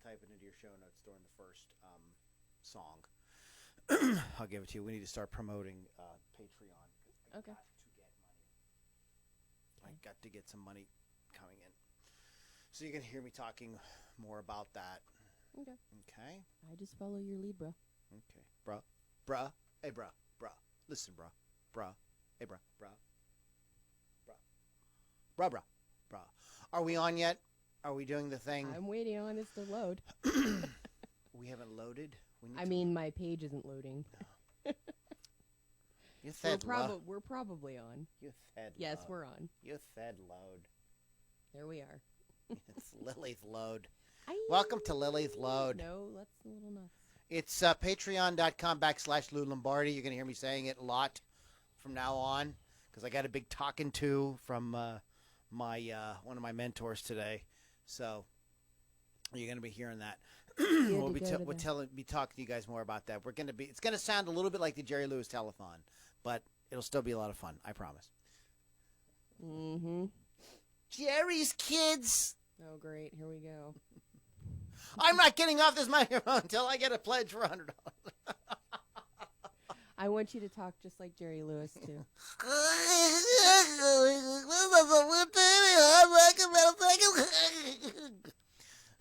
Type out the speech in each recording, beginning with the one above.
type it into your show notes during the first song. I'll give it to you. We need to start promoting Patreon. I Okay. got to get money. I got to get some money coming in. So you're going to hear me talking more about that. Okay. Okay? I just follow your lead, bro. Okay. Bruh. Hey, bruh. Listen, bruh. Hey, bruh. Bruh. Are we on yet? Are we doing the thing? I'm waiting on this to load. We haven't loaded. My page isn't loading. You said We're probably on. You said Yes, load. we're on. You said load. There we are. It's Lily's Load. Welcome to Lily's Load. No, that's a little nuts. It's patreon.com/Lou Lombardi. You're going to hear me saying it a lot from now on because I got a big talking to from my one of my mentors today. So you're going to be hearing that. We'll be talking to you guys more about that. It's going to sound a little bit like the Jerry Lewis telethon, but it'll still be a lot of fun. I promise. Mm-hmm. Jerry's Kids. Oh, great. Here we go. I'm not getting off this microphone until I get a pledge for $100. I want you to talk just like Jerry Lewis, too.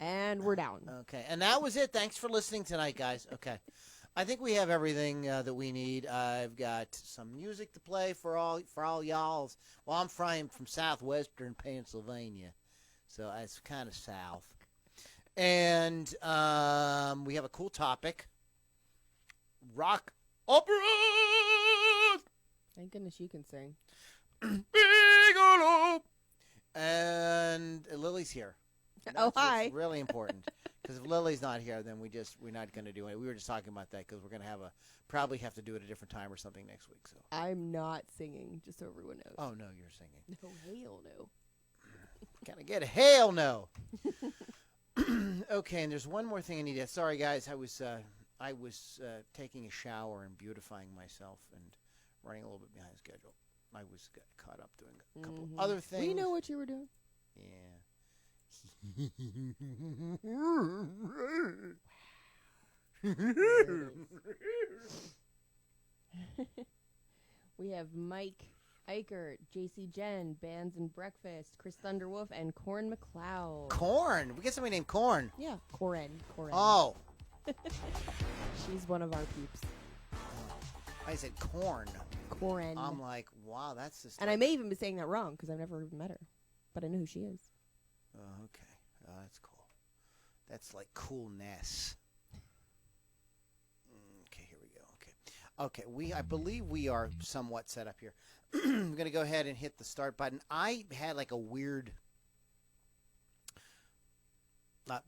And we're down. Okay, and that was it. Thanks for listening tonight, guys. Okay. I think we have everything that we need. I've got some music to play for all y'alls. Well, I'm from southwestern Pennsylvania, so it's kind of south. And we have a cool topic. Rock opera! Thank goodness you can sing. Bigelow! And Lily's here. Hi. It's really important. Because if Lily's not here, then we're not going to do it. We were just talking about that because we're going to probably have to do it at a different time or something next week. So I'm not singing, just so everyone knows. Oh, no, you're singing. No, hell no. Can I get a hell no? Okay, and there's one more thing I need to. Sorry, guys, I was taking a shower and beautifying myself and running a little bit behind schedule. I was caught up doing a couple of other things. We know what you were doing. Yeah. We have Mike Eichert, JC Jen, Bands and Breakfast, Chris Thunderwolf, and Corin McLeod. Corn. We get somebody named Corn. Yeah, Corin. Oh. She's one of our peeps. I said corn. Corin. I'm like, wow, that's just. And I may even be saying that wrong because I've never even met her, but I know who she is. Oh, okay. That's cool. That's like coolness. Okay, here we go. Okay, I believe we are somewhat set up here. I'm going to go ahead and hit the start button. I had like a weird.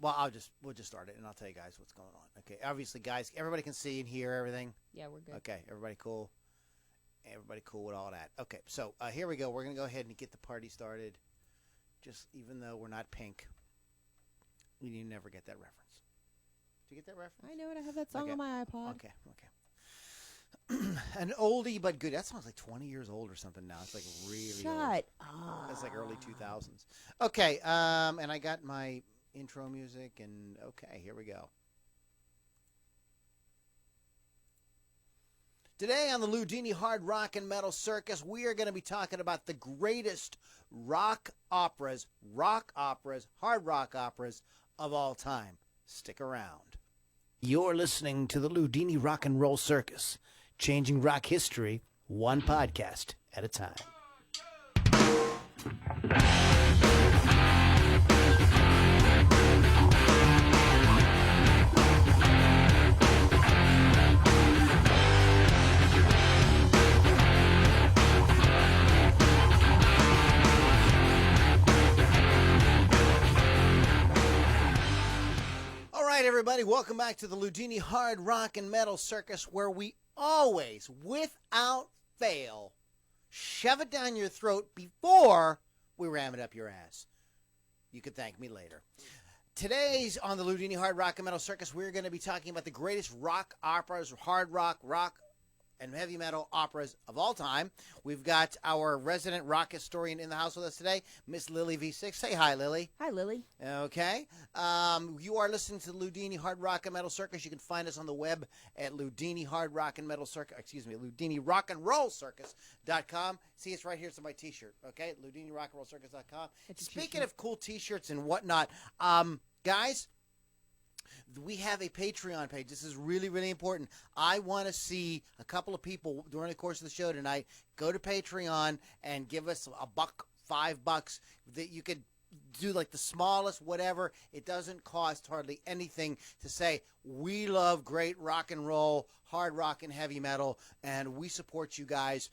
We'll just start it, and I'll tell you guys what's going on. Okay, obviously, guys, everybody can see and hear everything. Yeah, we're good. Okay, everybody cool. Everybody cool with all that. Okay, so here we go. We're going to go ahead and get the party started. Just even though we're not Pink, you never get that reference. Did you get that reference? I know it. I have that song on my iPod. Okay. An oldie but good. That song's like 20 years old or something now. It's like really old. Shut up. That's like early 2000s. Okay, and I got my intro music, and okay, here we go. Today on the Ludini Hard Rock and Metal Circus, we are going to be talking about the greatest rock operas, hard rock operas of all time. Stick around. You're listening to the Ludini Rock and Roll Circus, changing rock history one podcast at a time. Everybody, welcome back to the Ludini Hard Rock and Metal Circus, where we always, without fail, shove it down your throat before we ram it up your ass. You can thank me later. Today's on the Ludini Hard Rock and Metal Circus, we're going to be talking about the greatest rock operas, hard rock and heavy metal operas of all time. We've got our resident rock historian in the house with us today, Miss Lily V6. Say hi, Lily. Hi, Lily. Okay. You are listening to the Ludini Hard Rock and Metal Circus. You can find us on the web at Ludini Hard Rock and Metal Circus. Excuse me, Ludini Rock and Roll Circus.com. See, it's right here. It's on my T-shirt. Okay, Ludini Rock and Roll Circus.com. Speaking of cool T-shirts and whatnot, guys, we have a Patreon page. This is really, really important. I want to see a couple of people during the course of the show tonight go to Patreon and give us $1, $5 that you could do, like the smallest, whatever. It doesn't cost hardly anything to say, we love great rock and roll, hard rock and heavy metal, and we support you guys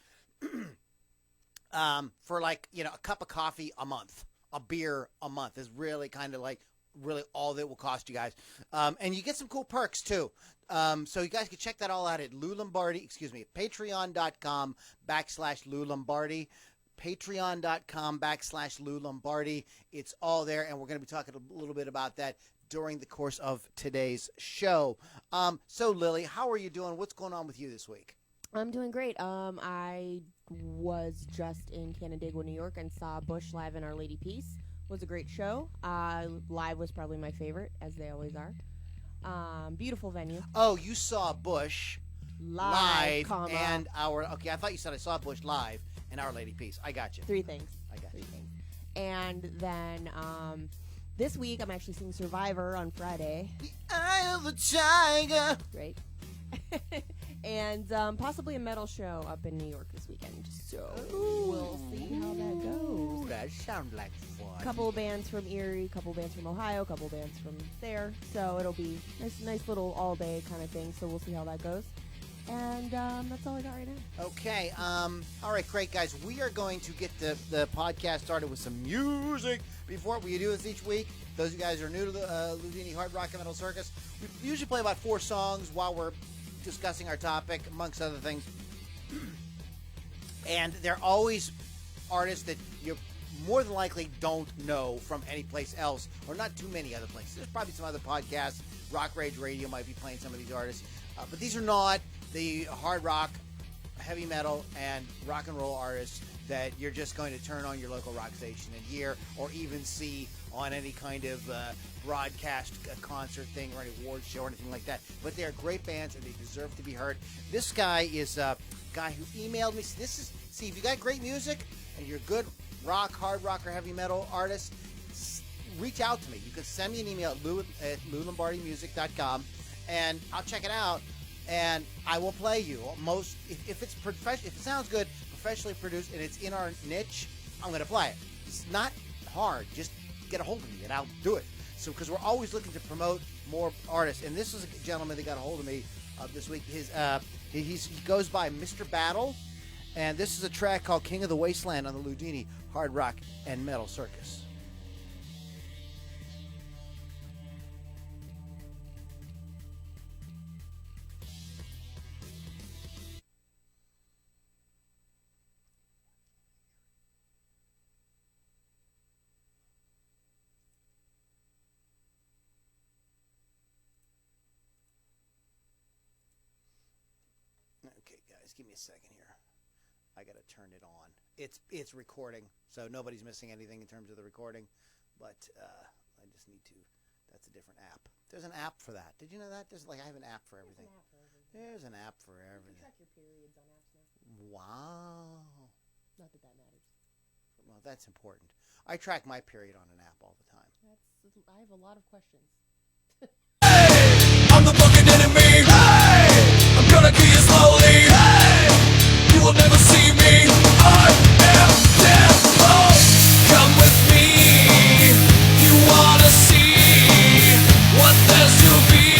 for like, a cup of coffee a month, a beer a month is really kind of like really all that will cost you guys. And you get some cool perks too. So you guys can check that all out at patreon.com/Lou Lombardi. Patreon.com/Lou Lombardi. It's all there, and we're going to be talking a little bit about that during the course of today's show. So Lily, how are you doing? What's going on with you this week? I'm doing great. I was just in Canandaigua, New York, and saw Bush live in Our Lady Peace. Was a great show. Live was probably my favorite, as they always are. Beautiful venue. Oh, you saw Bush live comma. And our... Okay, I thought you said I saw Bush live and Our Lady Peace. I got you. Three things. I got you. Things. And then this week, I'm actually seeing Survivor on Friday. The Eye of the Tiger. Great. And possibly a metal show up in New York this weekend. So we'll see how that goes. That sounds like fun. Couple of bands from Erie, couple bands from Ohio, couple bands from there. So it'll be nice little all day kind of thing. So we'll see how that goes. And that's all I got right now. Okay. All right, great, guys. We are going to get the podcast started with some music before we do this each week. Those of you guys who are new to the Ludini Hard Rock and Metal Circus, we usually play about 4 songs while we're discussing our topic, amongst other things. And they're always artists that you more than likely don't know from any place else, or not too many other places. There's probably some other podcasts. Rock Rage Radio might be playing some of these artists. But these are not the hard rock, heavy metal, and rock and roll artists that you're just going to turn on your local rock station and hear, or even see on any kind of broadcast concert thing or any award show or anything like that. But they are great bands and they deserve to be heard. This guy is a guy who emailed me. See, if you got great music and you're a good rock, hard rock, or heavy metal artist, reach out to me. You can send me an email at LouLombardiMusic.com and I'll check it out and I will play you. If it's if it sounds good, professionally produced, and it's in our niche, I'm going to play it. It's not hard. Just get a hold of me and I'll do it. So, because we're always looking to promote more artists, and this is a gentleman that got a hold of me this week. He goes by Mr. Battle, and this is a track called King of the Wasteland on the Ludini Hard Rock and Metal Circus. Okay, guys, give me a second here. I got to turn it on. It's recording, so nobody's missing anything in terms of the recording. But I just need to. That's a different app. There's an app for that. Did you know that? I have an app for everything. There's an app for everything. You can track your periods on apps now. Wow. Not that matters. Well, that's important. I track my period on an app all the time. I have a lot of questions. I'm the fucking enemy. Hey, I'm gonna kill you slowly. Hey, you will never see me. I am devil. Come with me. You wanna see what there's to be,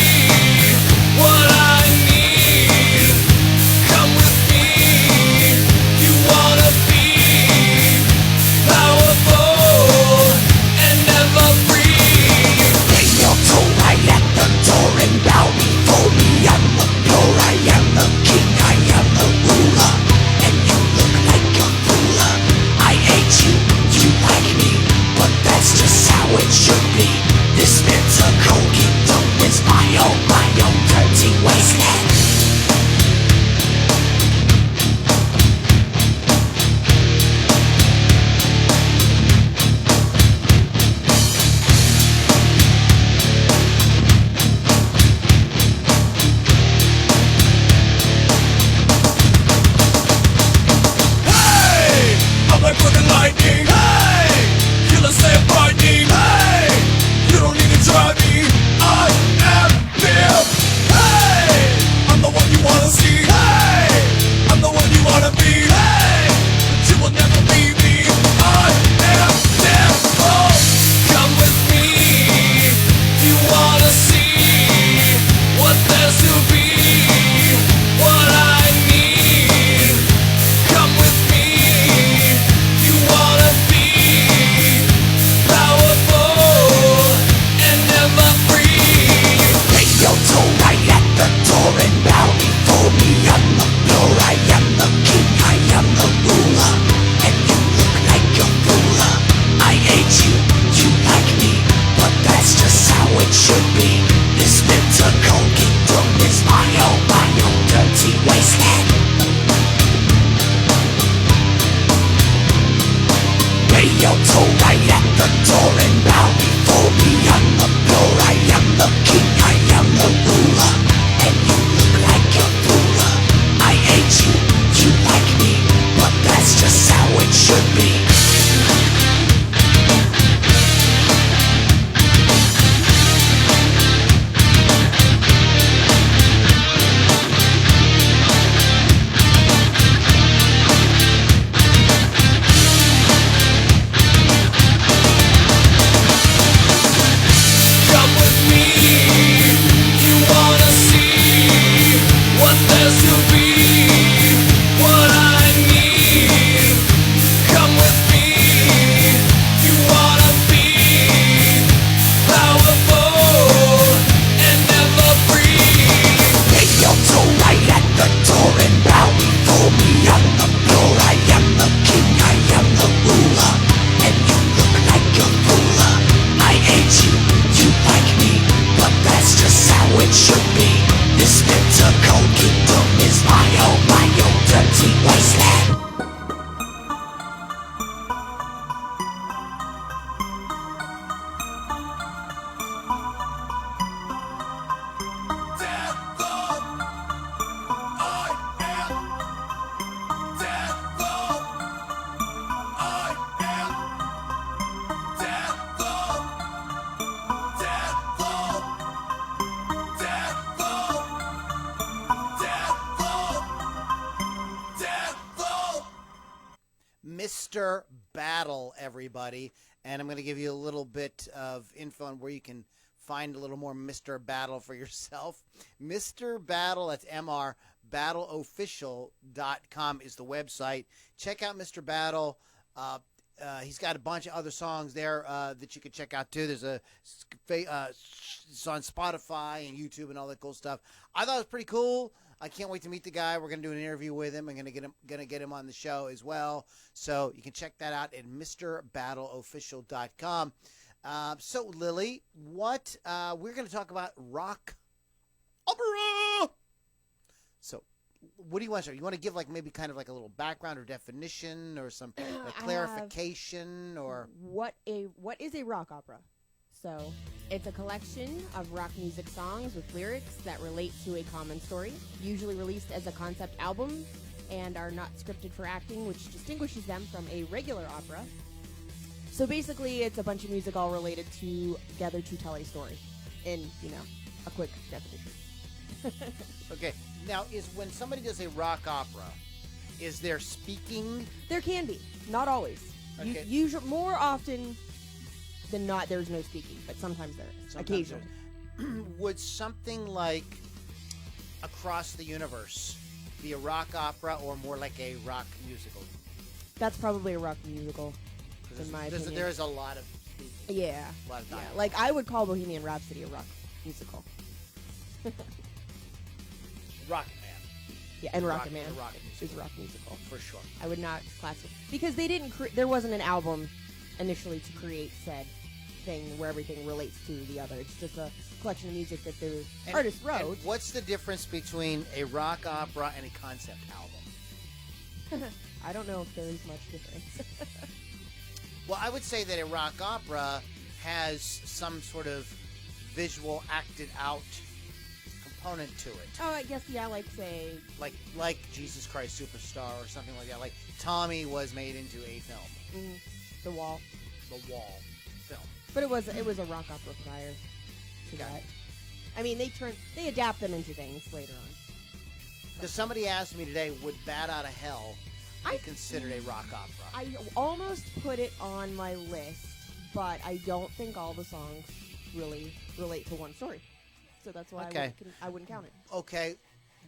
what I need. Come with me. You wanna be powerful and never free. Mr. Battle, everybody. And I'm going to give you a little bit of info on where you can find a little more Mr. Battle for yourself. Mr. Battle, that's MR, battleofficial.com is the website. Check out Mr. Battle. He's got a bunch of other songs there that you could check out too. There's it's on Spotify and YouTube and all that cool stuff. I thought it was pretty cool. I can't wait to meet the guy. We're going to do an interview with him. I'm going to get him on the show as well. So you can check that out at MrBattleOfficial.com. So Lily, what we're going to talk about rock opera. So what do you want to say? You want to give like maybe kind of like a little background or definition or some clarification or what is a rock opera? So it's a collection of rock music songs with lyrics that relate to a common story, usually released as a concept album and are not scripted for acting, which distinguishes them from a regular opera. So basically, it's a bunch of music all related together to tell a story in, a quick definition. Okay. Now, is when somebody does a rock opera, is there speaking? There can be, not always. Okay. Usually, more often than not, there's no speaking, but sometimes there is. Occasionally. Would something like Across the Universe be a rock opera or more like a rock musical? That's probably a rock musical, in my opinion. There's a lot of yeah. A lot of Yeah. dialogue. Like, I would call Bohemian Rhapsody a rock musical. Rocket Man. Yeah, and Rock- Rocket Man the rock musical. is a rock musical. For sure. I would not classify because they didn't. There wasn't an album initially to create said thing where everything relates to the other. It's just a collection of music that the artist wrote. And what's the difference between a rock opera and a concept album? I don't know if there is much difference. Well, I would say that a rock opera has some sort of visual acted out component to it. Oh, I guess like say Like Jesus Christ Superstar or something like that. Like Tommy was made into a film. The Wall, The Wall film. but it was a rock opera prior to Okay. that. I mean, they adapt them into things later on. Because somebody asked me today, would Bat Out of Hell be considered a rock opera? I almost put it on my list, but I don't think all the songs really relate to one story. So that's why Okay. I wouldn't count it. Okay.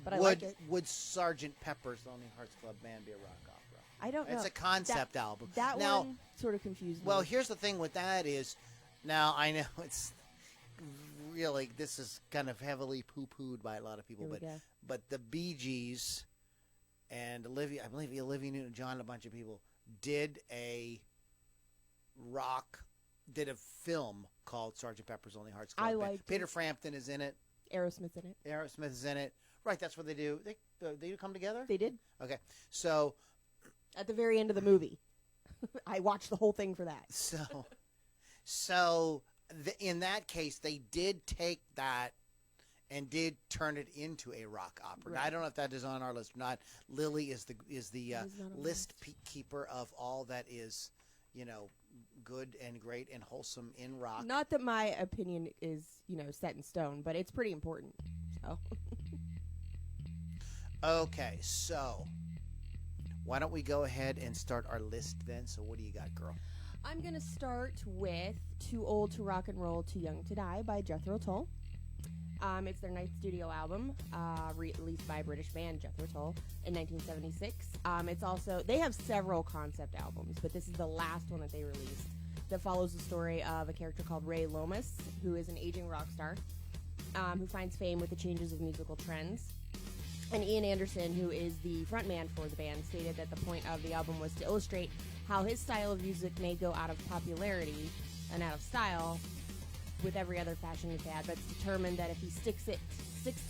But I would like it. would Sergeant Pepper's Lonely Hearts Club Band be a rock opera? I don't know. It's a concept album. That now, one sort of confused me. well, here's the thing with that is, now I know it's really, this is kind of heavily poo-pooed by a lot of people, Here we go. but the Bee Gees and Olivia Newton-John and a bunch of people did a film called Sergeant Pepper's Lonely Hearts Club I Band. liked Peter it. Frampton is in it. Aerosmith's in it. Aerosmith is in it. Right, that's what they do. They do come together? They did Okay. So at the very end of the movie. I watched the whole thing for that. in that case, they did take that and did turn it into a rock opera. Now, I Right. don't know if that is on our list or not. Lily is the It is not on the list list. keeper of all that is, good and great and wholesome in rock. Not that my opinion is, set in stone, but it's pretty important. So Okay, so why don't we go ahead and start our list then? So what do you got, girl? I'm gonna start with "Too Old to Rock and Roll, Too Young to Die" by Jethro Tull. It's their ninth studio album, released by British band Jethro Tull in 1976. They have several concept albums, but this is the last one that they released that follows the story of a character called Ray Lomas, who is an aging rock star, who finds fame with the changes of musical trends. And Ian Anderson, who is the frontman for the band, stated that the point of the album was to illustrate how his style of music may go out of popularity and out of style with every other fashion and fad, but it's determined that if he sticks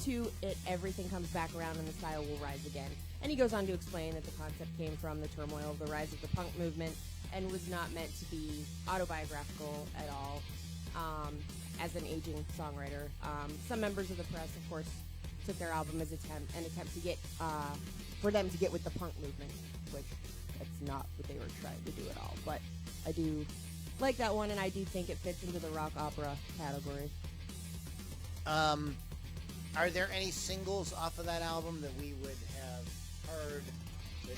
to it, everything comes back around and the style will rise again. And he goes on to explain that the concept came from the turmoil of the rise of the punk movement and was not meant to be autobiographical at all. As an aging songwriter, some members of the press, of course, took their album as an attempt to get for them to get with the punk movement, which that's not what they were trying to do at all. But I do like that one, and I do think it fits into the rock opera category. Are there any singles off of that album that we would have heard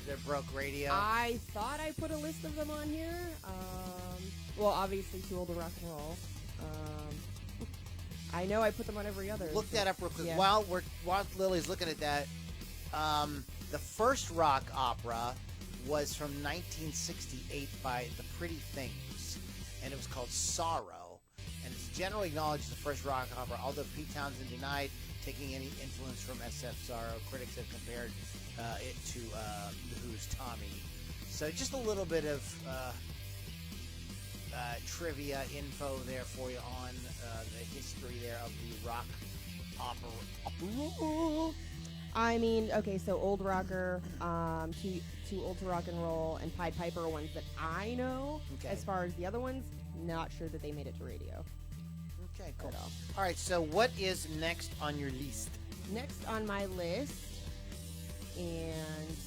That broke radio. I thought I put a list of them on here. Well, obviously, Too Old to Rock and Roll. I know I put them on every other. Look that up real quick. Yeah. While Lily's looking at that, the first rock opera was from 1968 by The Pretty Things, and it was called Sorrow. And it's generally acknowledged as the first rock opera, although Pete Townsend denied taking any influence from SF Sorrow. Critics have compared it to The Who's Tommy. So just a little bit of trivia info there for you on the history there of the rock opera. I mean, okay, so Old Rocker, Too Old to Rock and Roll, and Pied Piper are ones that I know. Okay. As far as the other ones, not sure that they made it to radio. Okay, cool. At all. All right, so what is next on your list? Next on my list, and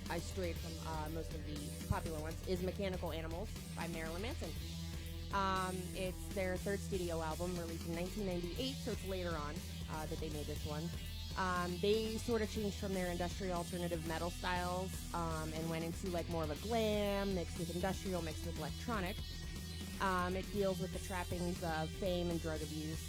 I strayed from most of the popular ones, is Mechanical Animals by Marilyn Manson. It's their third studio album, released in 1998, so it's later on that they made this one. They sort of changed from their industrial alternative metal styles and went into like more of a glam, mixed with industrial, mixed with electronic. It deals with the trappings of fame and drug abuse.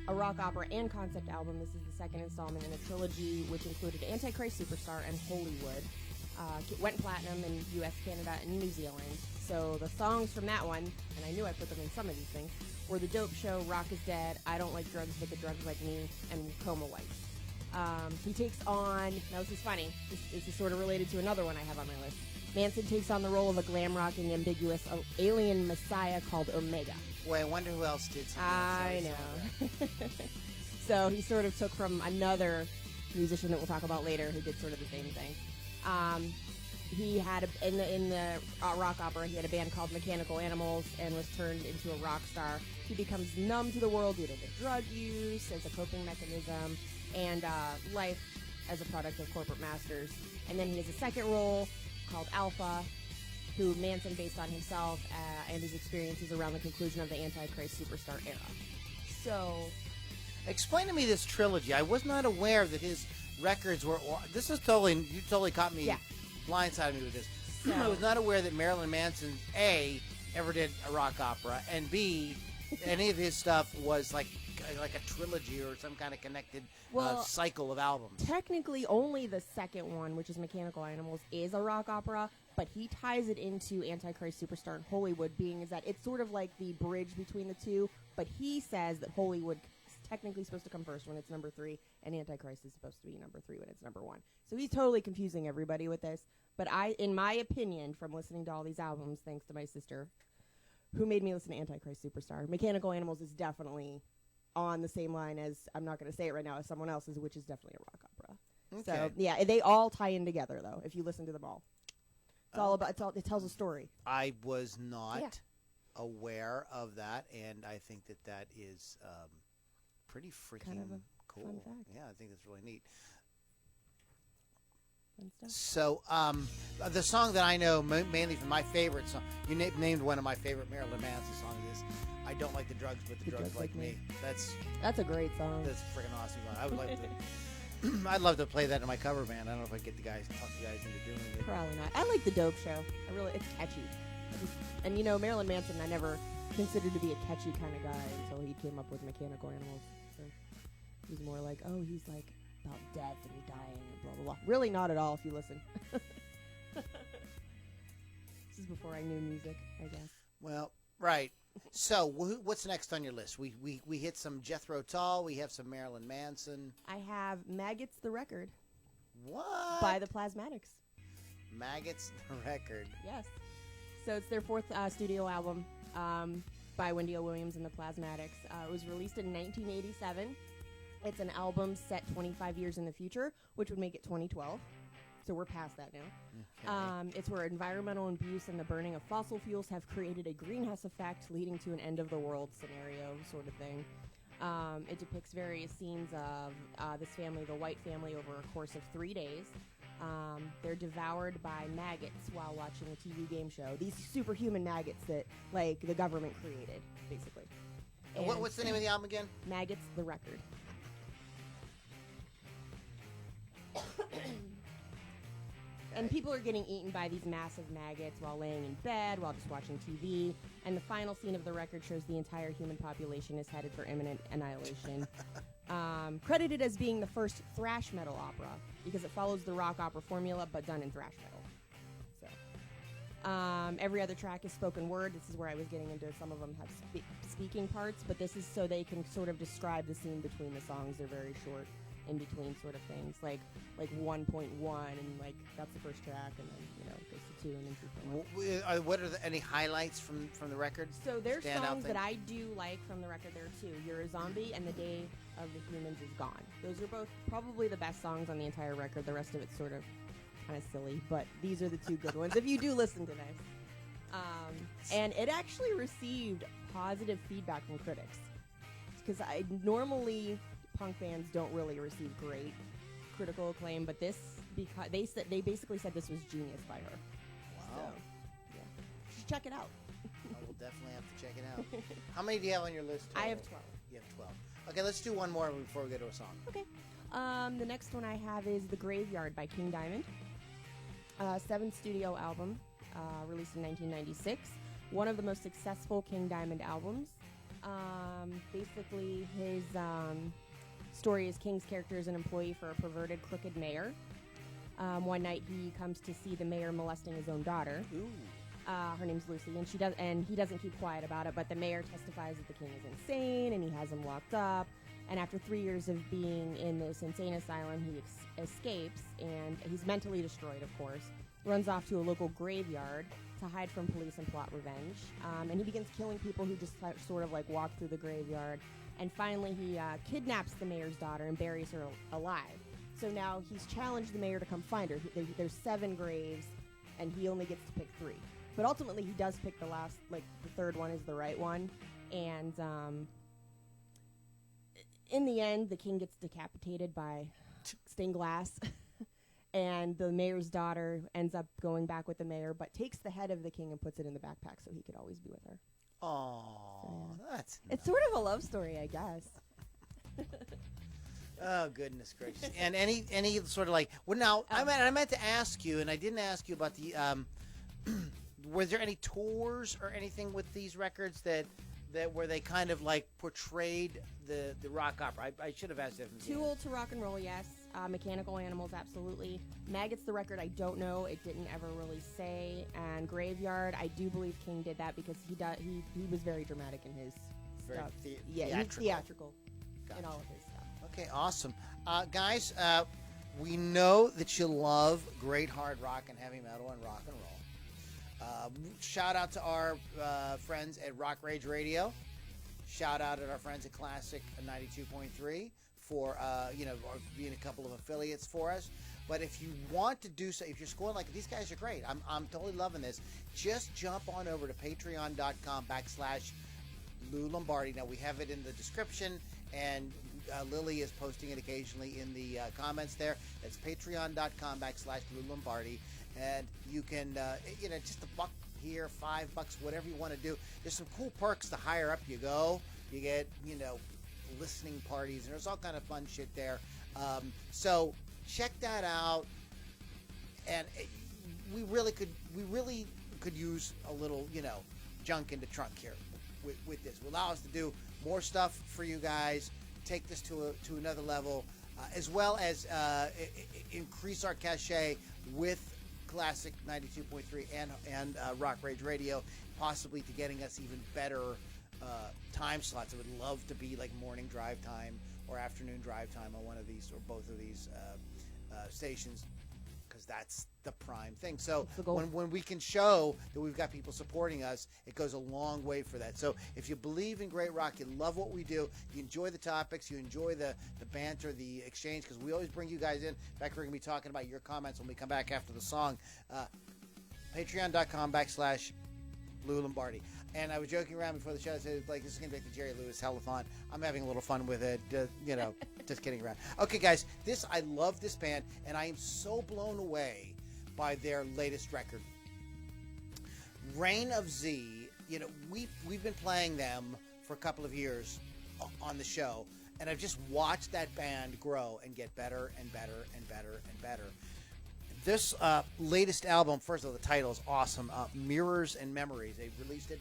A rock opera and concept album. This is the second installment in a trilogy, which included Antichrist Superstar and Hollywood. Went platinum in U.S., Canada, and New Zealand. So the songs from that one, and I knew I put them in some of these things, were The Dope Show, Rock is Dead, I Don't Like Drugs But the Drugs Like Me, and Coma White. He takes on, now this is funny, this is sort of related to another one I have on my list. Manson takes on the role of a glam-rocking, ambiguous alien messiah called Omega. Boy, I wonder who else did something. I know. So he sort of took from another musician that we'll talk about later who did sort of the same thing. He had in the rock opera, he had a band called Mechanical Animals and was turned into a rock star. He becomes numb to the world due to the drug use as a coping mechanism and life as a product of corporate masters. And then he has a second role called Alpha, who Manson based on himself and his experiences around the conclusion of the Antichrist Superstar era. So, Explain to me this trilogy. I was not aware that his records were. This is you totally caught me, blindsided me with this. So- I was not aware that Marilyn Manson A ever did a rock opera, and B, any of his stuff was like a trilogy or some kind of connected cycle of albums. technically only the second one, which is Mechanical Animals, is a rock opera, but he ties it into Antichrist Superstar and Hollywood, being is that it's sort of like the bridge between the two, but he says that Hollywood is technically supposed to come first when it's number 3, and Antichrist is supposed to be number 3 when it's number 1. So he's totally confusing everybody with this, but in my opinion, from listening to all these albums, thanks to my sister, who made me listen to Antichrist Superstar, Mechanical Animals is definitely on the same line as, I'm not going to say it right now, as someone else's, which is definitely a rock opera. Okay. So, yeah, they all tie in together, though, if you listen to them all. It's all about, it tells a story. I was not aware of that, and I think that is pretty freaking Kind of a cool. fun fact. Yeah, I think that's really neat. And stuff. So, the song that I know mainly from my favorite song, you named one of my favorite Marilyn Manson songs is "I Don't Like the Drugs, But the Drugs Like Me." That's a great song. That's a freaking awesome song. I would love to. I'd love to play that in my cover band. I don't know if I can get talk the guys into doing it. Probably not. I like the Dope Show. It's catchy. And Marilyn Manson, I never considered to be a catchy kind of guy until he came up with Mechanical Animals. So he was more like, oh, he's like about death and dying and blah, blah, blah. Really not at all if you listen. This is before I knew music, I guess. Well, right. So, what's next on your list? We hit some Jethro Tull. We have some Marilyn Manson. I have Maggots the Record What? by the Plasmatics. Maggots the Record. Yes. So it's their fourth studio album by Wendy O. Williams and the Plasmatics. It was released in 1987. It's an album set 25 years in the future, which would make it 2012. So we're past that now. Okay. It's where environmental abuse and the burning of fossil fuels have created a greenhouse effect leading to an end-of-the-world scenario sort of thing. It depicts various scenes of this family, the White family, over a course of 3 days. They're devoured by maggots while watching a TV game show. These superhuman maggots that, like, the government created, basically. And what's the name of the album again? Maggots the Record. And people are getting eaten by these massive maggots while laying in bed, while just watching TV. And the final scene of the record shows the entire human population is headed for imminent annihilation. Credited as being the first thrash metal opera because it follows the rock opera formula but done in thrash metal. So, every other track is spoken word. This is where I was getting into. Some of them have speaking parts, but this is so they can sort of describe the scene between the songs. They're very short, in between sort of things, like 1.1, and like that's the first track, and then it goes to 2, and then 2.1. What are any highlights from the record? So there's Standout songs that things? I do like from the record. There are 2: "You're a Zombie" and "The Day of the Humans Is Gone." Those are both probably the best songs on the entire record. The rest of it's sort of kind of silly, but these are the 2 good ones if you do listen to this. And it actually received positive feedback from critics, because I normally punk bands don't really receive great critical acclaim, but this, because they basically said this was genius by her. Wow. So, yeah, just check it out. I will definitely have to check it out. How many do you have on your list? I total? have 12. You have 12. Okay, let's do one more before we go to a song. Okay. The next one I have is "The Graveyard" by King Diamond. 7th studio album, released in 1996. One of the most successful King Diamond albums. Basically, his story is King's character is an employee for a perverted, crooked mayor. One night, he comes to see the mayor molesting his own daughter. Ooh. Her name's Lucy, and he doesn't keep quiet about it. But the mayor testifies that the king is insane, and he has him locked up. And after 3 years of being in this insane asylum, he escapes, and he's mentally destroyed, of course. Runs off to a local graveyard to hide from police and plot revenge. And he begins killing people who just sort of like walk through the graveyard. And finally, he kidnaps the mayor's daughter and buries her alive. So now he's challenged the mayor to come find her. There's 7 graves, and he only gets to pick 3. But ultimately, he does pick the last, like the 3rd one is the right one. And in the end, the king gets decapitated by stained glass. And the mayor's daughter ends up going back with the mayor, but takes the head of the king and puts it in the backpack so he could always be with her. Oh, that's It's sort of a love story, I guess. Oh, goodness gracious! And any sort of like, well, now I meant to ask you, and I didn't ask you about the. Was there any tours or anything with these records that where they kind of like portrayed the rock opera? I should have asked that. From the Too beginning. Old to Rock and Roll, yes. Mechanical Animals, absolutely. Maggots, the record, I don't know. It didn't ever really say. And Graveyard, I do believe King did that because he was very dramatic in his Very stuff. theatrical. He's theatrical Gotcha. in all of his stuff. Okay, awesome, guys. We know that you love great hard rock and heavy metal and rock and roll. Shout out to our friends at Rock Rage Radio. Shout out at our friends at Classic 92.3 for being a couple of affiliates for us. But if you want to do so, if you're scoring like these guys are great, I'm totally loving this. Just jump on over to patreon.com/Lou Lombardi. Now we have it in the description, and Lily is posting it occasionally in the comments there. It's patreon.com/Lou Lombardi, and you can just $1 here, $5, whatever you want to do. There's some cool perks the higher up you go. You get listening parties, and there's all kind of fun shit there. So check that out. And we really could use a little junk in the trunk here with this. Will allow us to do more stuff for you guys, take this to another level, as well as increase our cachet with Classic 92.3 and Rock Rage Radio, possibly to getting us even better time slots. I would love to be like morning drive time or afternoon drive time on one of these or both of these stations, because that's the prime thing. So when we can show that we've got people supporting us, it goes a long way for that. So if you believe in great rock, you love what we do, you enjoy the topics, you enjoy the banter, the exchange, because we always bring you guys in. In fact, we're going to be talking about your comments when we come back after the song. Patreon.com/Lou Lombardi. And I was joking around before the show. I said, like, this is going to be like the Jerry Lewis Telethon. I'm having a little fun with it, just kidding around. Okay, guys, I love this band, and I am so blown away by their latest record. Reign of Z, we've been playing them for a couple of years on the show, and I've just watched that band grow and get better and better and better and better. This latest album, first of all, the title is awesome. Mirrors and Memories. They released it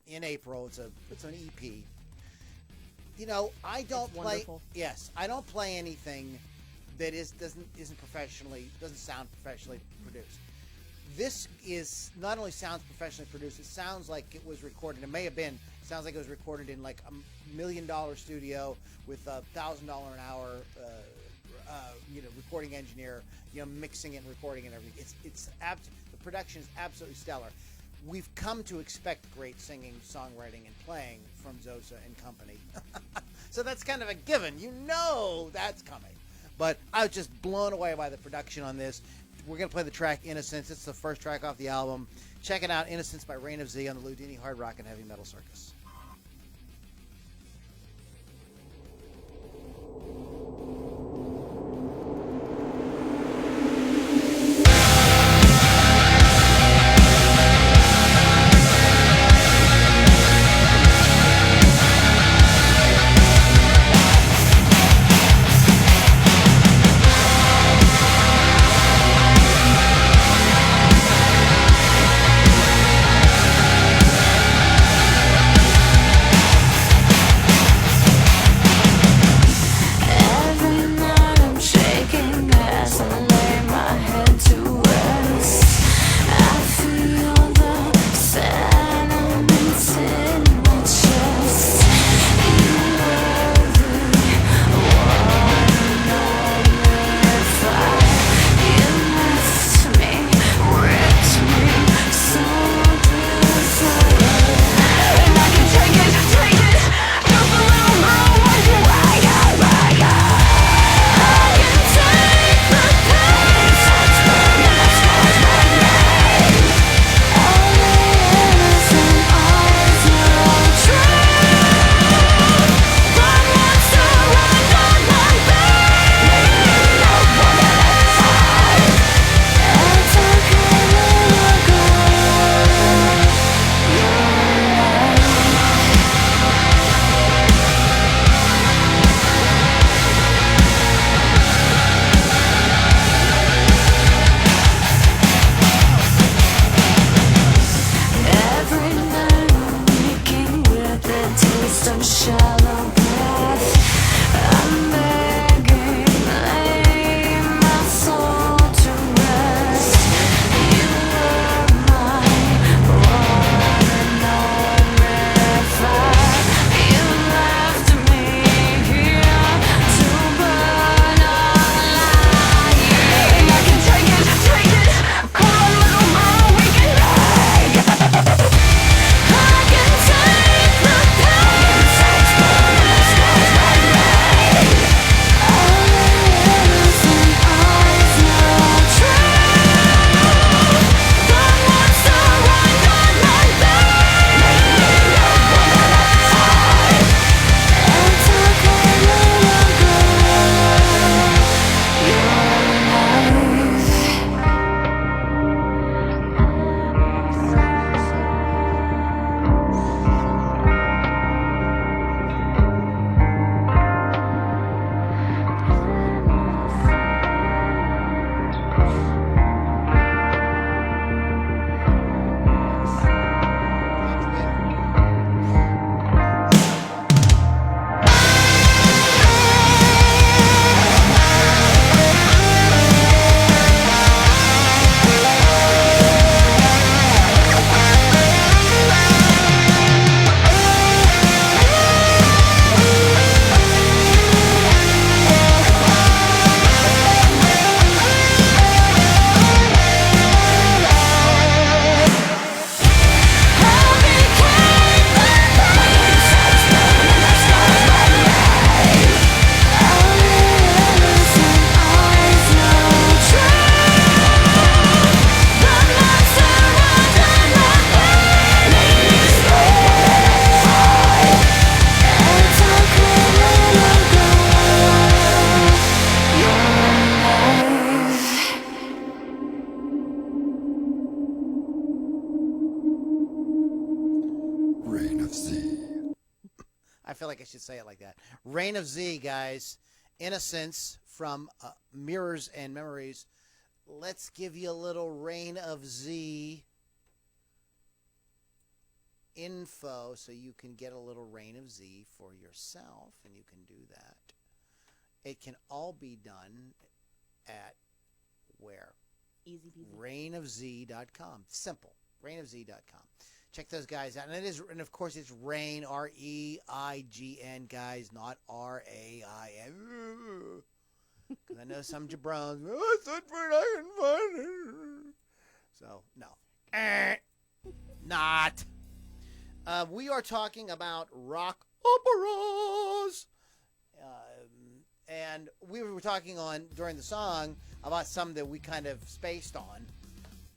in April. It's an EP. You know, I don't It's play. wonderful. Yes, I don't play anything that doesn't sound professionally produced. This is not only sounds professionally produced. It sounds like it was recorded. It may have been. Sounds like it was recorded in like $1 million studio with $1,000 an hour. Recording engineer, mixing it and recording and everything. The production is absolutely stellar. We've come to expect great singing, songwriting, and playing from Zosa and company. So that's kind of a given. You know that's coming. But I was just blown away by the production on this. We're going to play the track Innocence. It's the first track off the album. Check it out, Innocence by Reign of Z on the Ludini Hard Rock and Heavy Metal Circus. I feel like I should say it like that. Reign of Z, guys. Innocence from Mirrors and Memories. let's give you a little Reign of Z info so you can get a little Reign of Z for yourself, and you can do that. It can all be done at where? Easy peasy. reignofz.com. Simple. reignofz.com. Check those guys out. And of course it's Reign, REIGN, guys, not RAIN. Because I know some jabrones, oh, it's not for fun. So, no. Not. We are talking about rock operas. And we were talking during the song about some that we kind of spaced on.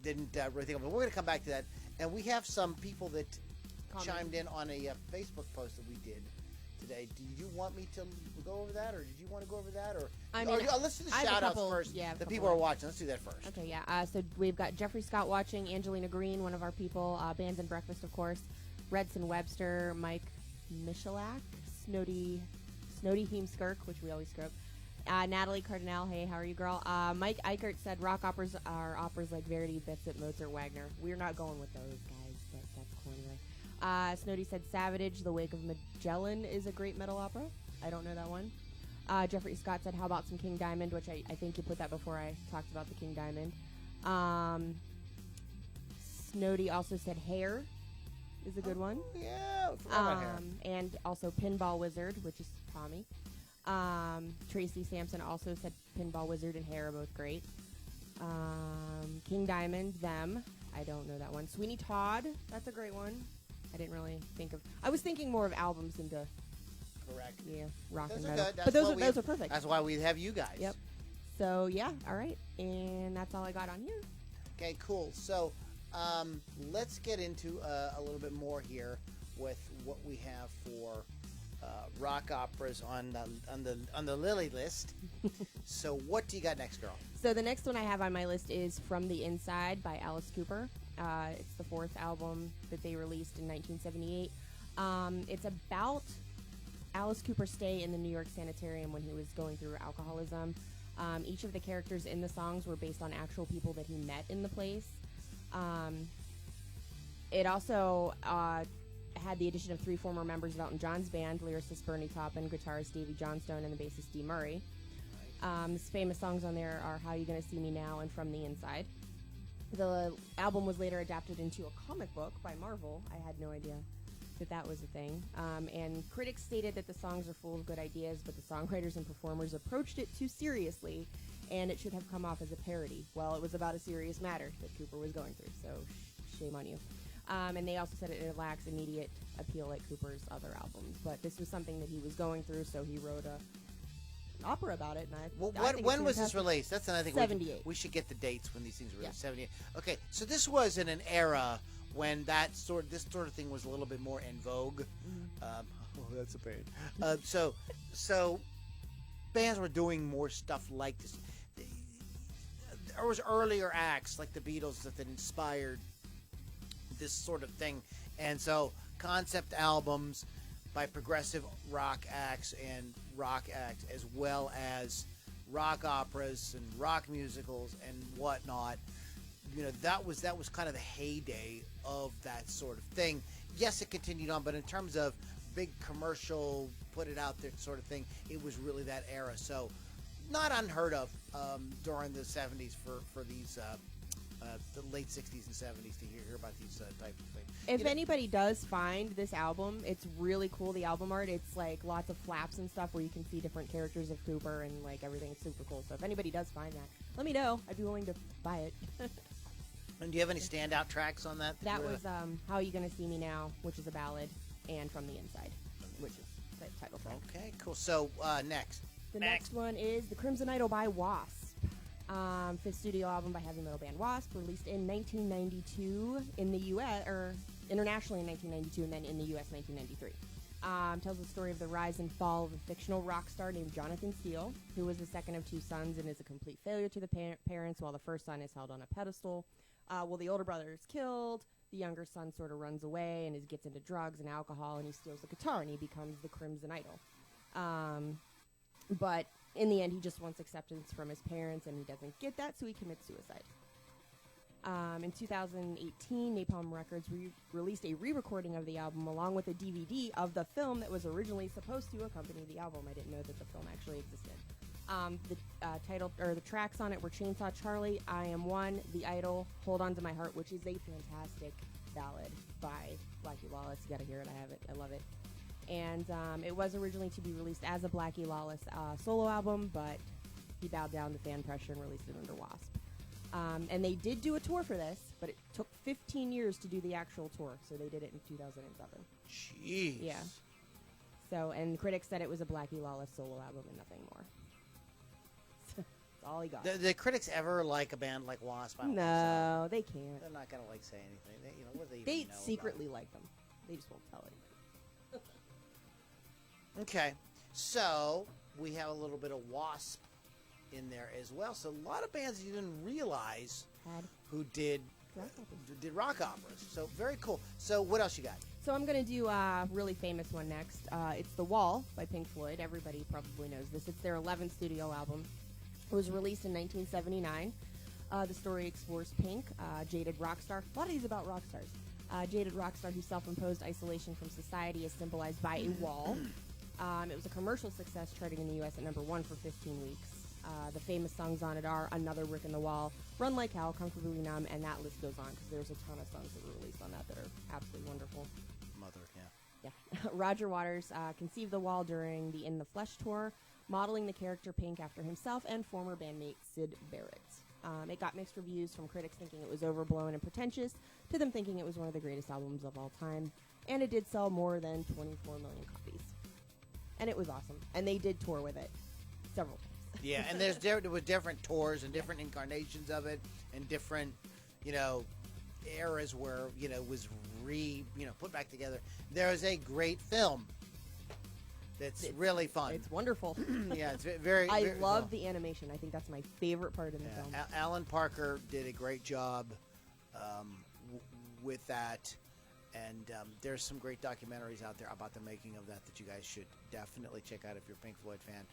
Didn't really think of it. We're going to come back to that. And we have some people that chimed in on a Facebook post that we did today. Do you want me to go over that, or did you want to go over that? Or let's do the shout-outs first. Yeah, the people are watching. Let's do that first. Okay, yeah. So we've got Jeffrey Scott watching, Angelina Green, one of our people, Bands and Breakfast, of course, Redson Webster, Mike Michalak, Snody Heemskirk, which we always screw up. Natalie Cardinal, hey, how are you, girl? Mike Eichert said rock operas are operas like Verdi, Bizet, Mozart, Wagner. We're not going with those guys, but that's cool anyway. Snody said Savage, The Wake of Magellan is a great metal opera. I don't know that one. Jeffrey Scott said, how about some King Diamond, which I think you put that before I talked about the King Diamond. Snody also said Hair is a good one. Yeah, forgot about Hair. And also Pinball Wizard, which is Tommy. Tracy Sampson also said Pinball Wizard and Hair are both great. King Diamond, Them. I don't know that one. Sweeney Todd, that's a great one. I didn't really think of. I was thinking more of albums than to. Correct. Yeah, rock Those and are metal. good. But those are perfect. That's why we have you guys. Yep. So yeah, all right, and that's all I got on here. Okay, cool. So let's get into a little bit more here with what we have for rock operas on the Lily list. So what do you got next, girl? So the next one I have on my list is From the Inside by Alice Cooper. It's the fourth album that they released in 1978. It's about Alice Cooper's stay in the New York sanitarium when he was going through alcoholism. Each of the characters in the songs were based on actual people that he met in the place. It also had the addition of three former members of Elton John's band, lyricist Bernie Taupin, guitarist Davy Johnstone, and the bassist Dee Murray. His famous songs on there are How You Gonna See Me Now and From the Inside. The album was later adapted into a comic book by Marvel. I had no idea that was a thing. And critics stated that the songs are full of good ideas, but the songwriters and performers approached it too seriously, and it should have come off as a parody. Well, it was about a serious matter that Cooper was going through, so shame on you. And they also said it lacks immediate appeal like Cooper's other albums. But this was something that he was going through, so he wrote an opera about it. And I think when was this released? That's another thing. 78. We should get the dates when these things were released. Yeah. 78. Okay, so this was in an era when this sort of thing was a little bit more in vogue. Oh, that's a pain. So bands were doing more stuff like this. There was earlier acts like the Beatles that inspired this sort of thing, and so concept albums by progressive rock acts and rock acts, as well as rock operas and rock musicals and whatnot. You know, that was kind of the heyday of that sort of thing. Yes, it continued on, but in terms of big commercial, put it out there sort of thing, it was really that era. So not unheard of during the 70s for these the late 60s and 70s to hear about these types of things. If anybody does find this album, it's really cool. The album art, it's like lots of flaps and stuff where you can see different characters of Cooper and like everything's super cool. So if anybody does find that, let me know. I'd be willing to buy it. And do you have any standout tracks on that? That was How You Gonna See Me Now, which is a ballad, and From the Inside, which is the title track. Okay, cool. So next. The next one is The Crimson Idol by Wasp. Fifth studio album by heavy metal band Wasp, released in 1992 in the U.S., or internationally in 1992, and then in the U.S. 1993. Tells the story of the rise and fall of a fictional rock star named Jonathan Steele, who was the second of two sons and is a complete failure to the parents, while the first son is held on a pedestal. The older brother is killed, the younger son sort of runs away and gets into drugs and alcohol, and he steals the guitar, and he becomes the Crimson Idol. But in the end, he just wants acceptance from his parents, and he doesn't get that, so he commits suicide. In 2018, Napalm Records released a re-recording of the album along with a DVD of the film that was originally supposed to accompany the album. I didn't know that the film actually existed. The title or the tracks on it were Chainsaw Charlie, I Am One, The Idol, Hold On to My Heart, which is a fantastic ballad by Blackie Lawless. You gotta hear it. I have it. I love it. And it was originally to be released as a Blackie Lawless solo album, but he bowed down to fan pressure and released it under Wasp. And they did do a tour for this, but it took 15 years to do the actual tour, so they did it in 2007. Jeez. Yeah. So, and critics said it was a Blackie Lawless solo album and nothing more. That's all he got. The critics ever like a band like Wasp? I don't No, they think so. can't. They're not gonna like say anything. What do they They even know secretly like them. They just won't tell anybody. Okay, so we have a little bit of Wasp in there as well. So a lot of bands you didn't realize Had who did rock operas. rock operas. So very cool. So what else you got? So I'm going to do a really famous one next. It's The Wall by Pink Floyd. Everybody probably knows this. It's their 11th studio album. It was released in 1979. The story explores Pink, jaded rock star. A lot of these about rock stars. Jaded rock star whose self-imposed isolation from society is symbolized by a wall. It was a commercial success, charting in the U.S. at #1 for 15 weeks. The famous songs on it are Another Brick in the Wall, Run Like Hell, Comfortably Numb, and that list goes on because there's a ton of songs that were released on that that are absolutely wonderful. Mother, yeah. Yeah. Roger Waters conceived The Wall during the In the Flesh tour, modeling the character Pink after himself and former bandmate Syd Barrett. It got mixed reviews from critics thinking it was overblown and pretentious to them thinking it was one of the greatest albums of all time. And it did sell more than 24 million copies. And it was awesome. And they did tour with it several times. Yeah, and there was different tours and different incarnations of it, and different, eras where it was put back together. There is a great film that's really fun. It's wonderful. Yeah, it's very. I very love fun. the animation. I think that's my favorite part of the film. Alan Parker did a great job with that. And there's some great documentaries out there about the making of that you guys should definitely check out if you're a Pink Floyd fan.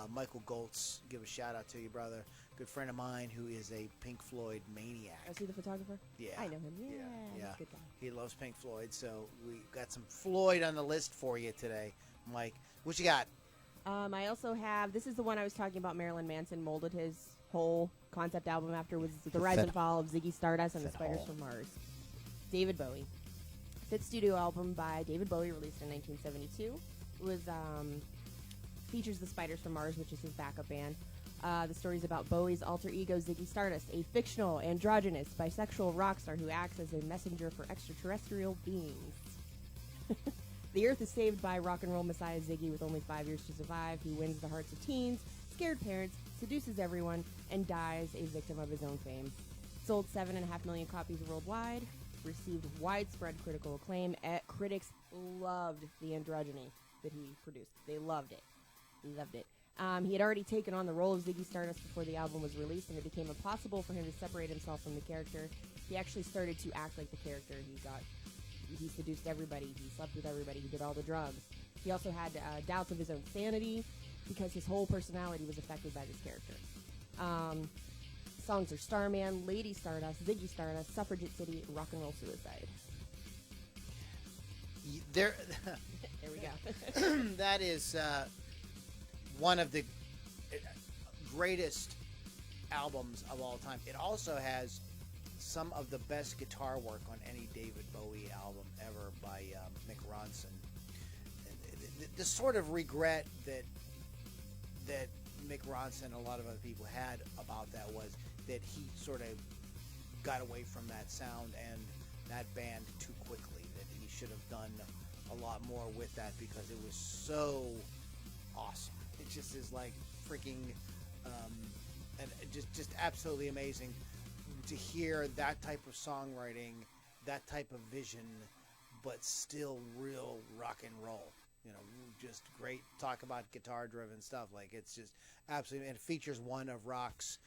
Michael Goltz, give a shout out to you, brother. Good friend of mine who is a Pink Floyd maniac. Is he the photographer? Yeah. I know him. Yeah. Yeah. He's a good guy. He loves Pink Floyd, so we got some Floyd on the list for you today. Mike, what you got? I also have, this is the one I was talking about. Marilyn Manson molded his whole concept album after, was The Rise and Fall of Ziggy Stardust and the Spiders from Mars. David Bowie. Fifth studio album by David Bowie, released in 1972. It was features the Spiders from Mars, which is his backup band. The story's about Bowie's alter ego Ziggy Stardust, a fictional, androgynous, bisexual rock star who acts as a messenger for extraterrestrial beings. The Earth is saved by rock and roll messiah Ziggy with only 5 years to survive. He wins the hearts of teens, scared parents, seduces everyone, and dies a victim of his own fame. Sold 7.5 million copies worldwide. Received widespread critical acclaim. Critics loved the androgyny that he produced. They loved it. Loved it. He had already taken on the role of Ziggy Stardust before the album was released, and it became impossible for him to separate himself from the character. He actually started to act like the character. He seduced everybody. He slept with everybody. He did all the drugs. He also had doubts of his own sanity because his whole personality was affected by this character. Songs are Starman, Lady Stardust, Ziggy Stardust, Suffragette City, Rock and Roll Suicide. There we go. That is one of the greatest albums of all time. It also has some of the best guitar work on any David Bowie album ever by Mick Ronson. The sort of regret that Mick Ronson and a lot of other people had about that was that he sort of got away from that sound and that band too quickly, that he should have done a lot more with that because it was so awesome. It just is like freaking and just absolutely amazing to hear that type of songwriting, that type of vision, but still real rock and roll. Just great talk about guitar driven stuff. Like, it's just absolutely, and it features one of rock's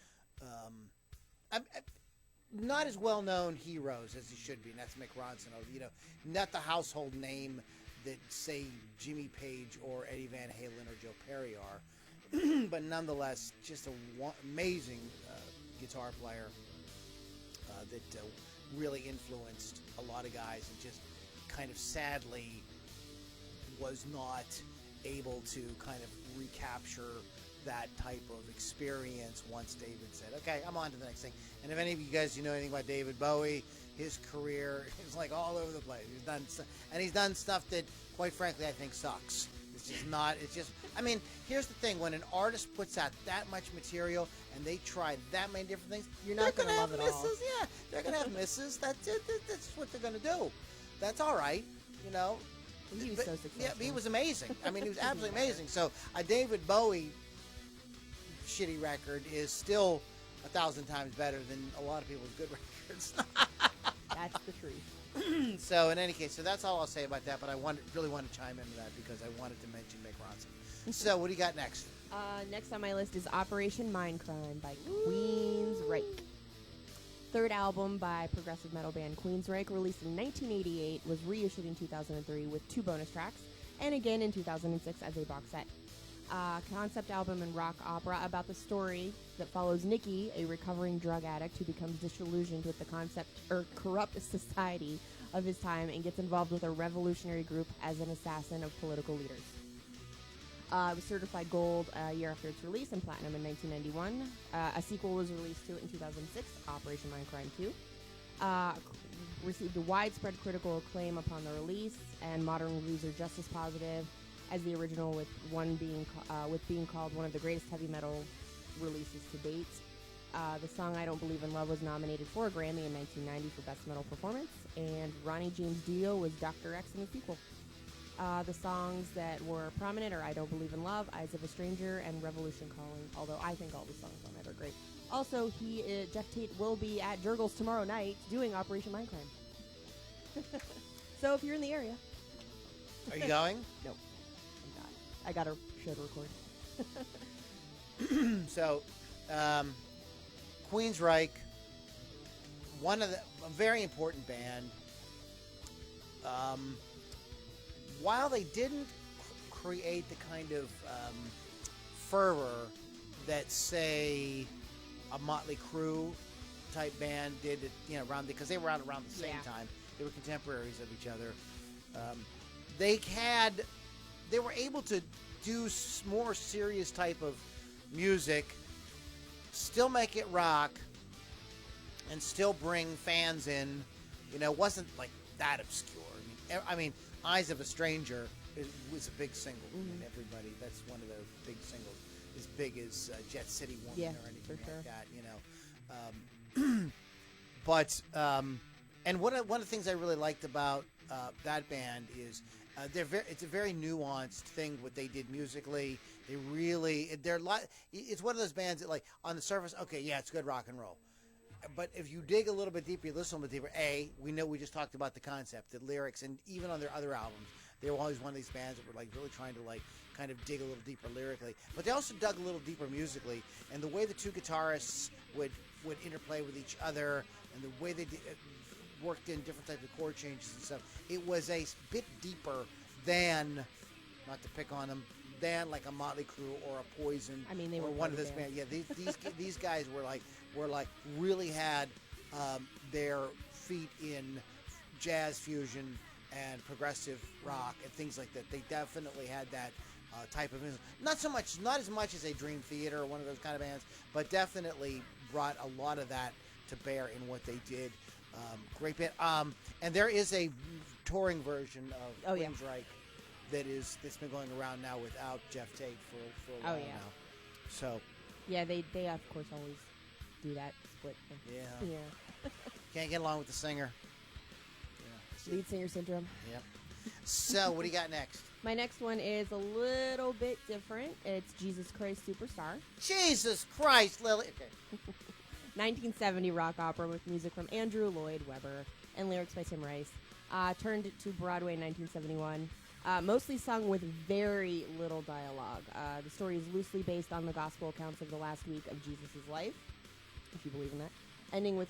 not as well known heroes as he should be, and that's Mick Ronson. Not the household name that, say, Jimmy Page or Eddie Van Halen or Joe Perry are. but nonetheless, just a amazing guitar player that really influenced a lot of guys, and just kind of sadly was not able to kind of recapture that type of experience once David said, okay, I'm on to the next thing. And if any of you guys know anything about David Bowie, his career is like all over the place. He's done stuff that, quite frankly, I think sucks. It's just not, it's just, I mean, here's the thing. When an artist puts out that much material and they try that many different things, You're not they're gonna love it all. misses. Yeah, they're going to have misses. That's it. That's what they're going to do. That's all right, you know. He was But- so successful. Yeah, he was amazing. I mean, he was absolutely amazing. So a David Bowie shitty record is still 1,000 times better than a lot of people's good records. That's the truth. So in any case, so that's all I'll say about that. But I really want to chime into that because I wanted to mention Mick Ronson. So what do you got next? Next on my list is Operation Mindcrime by Queensryche. Third album by progressive metal band Queensryche, released in 1988, was reissued in 2003 with 2 bonus tracks, and again in 2006 as a box set. Concept album and rock opera about the story that follows Nicky, a recovering drug addict who becomes disillusioned with the corrupt society of his time and gets involved with a revolutionary group as an assassin of political leaders. It was certified gold a year after its release and platinum in 1991. A sequel was released to it in 2006, Operation Mindcrime 2. Received a widespread critical acclaim upon the release, and modern reviews are just as positive as the original, with being called one of the greatest heavy metal releases to date. The song "I Don't Believe in Love" was nominated for a Grammy in 1990 for Best Metal Performance, and Ronnie James Dio was Dr. X in the sequel. The songs that were prominent are "I Don't Believe in Love," "Eyes of a Stranger," and "Revolution Calling," although I think all the songs on it are great. Also, Jeff Tate will be at Jurgles tomorrow night doing Operation Mindcrime. So if you're in the area. Are you going? No. I got a show to record. So, Queensryche, a very important band. While they didn't create the kind of fervor that, say, a Motley Crue type band did, around because they were out around the same Yeah. time. They were contemporaries of each other. They were able to do more serious type of music, still make it rock, and still bring fans in. It wasn't like that obscure. I mean, "Eyes of a Stranger" was a big single. I mean, everybody, that's one of the big singles, as big as Jet City Woman Yeah, or anything for sure. like that. But and one of the things I really liked about that band is it's a very nuanced thing what they did musically. It's one of those bands that, like, on the surface, okay, yeah, it's good rock and roll. But if you dig a little bit deeper, you listen a little bit deeper, we know we just talked about the concept, the lyrics, and even on their other albums, they were always one of these bands that were like really trying to like kind of dig a little deeper lyrically. But they also dug a little deeper musically, and the way the two guitarists would interplay with each other, and the way they worked in different types of chord changes and stuff, it was a bit deeper than, not to pick on them, than like a Motley Crue or a Poison. I mean, they or were one of party those bands. bands. Yeah, these guys were like really had their feet in jazz fusion and progressive rock and things like that. They definitely had that type of music. Not as much as a Dream Theater or one of those kind of bands, but definitely brought a lot of that to bear in what they did. Great band. And there is a touring version of Oh, yeah. Queensryche that's been going around now without Jeff Tate for a while Oh, yeah. now. So Yeah, they of course always do that split thing. yeah, Yeah. can't get along with the singer. Yeah. Lead singer syndrome. Yep. So what do you got next? My next one is a little bit different. It's Jesus Christ Superstar. Jesus Christ, Lily. Okay. 1970 rock opera with music from Andrew Lloyd Webber and lyrics by Tim Rice. Turned to Broadway in 1971. Mostly sung with very little dialogue. The story is loosely based on the gospel accounts of the last week of Jesus' life, if you believe in that. Ending with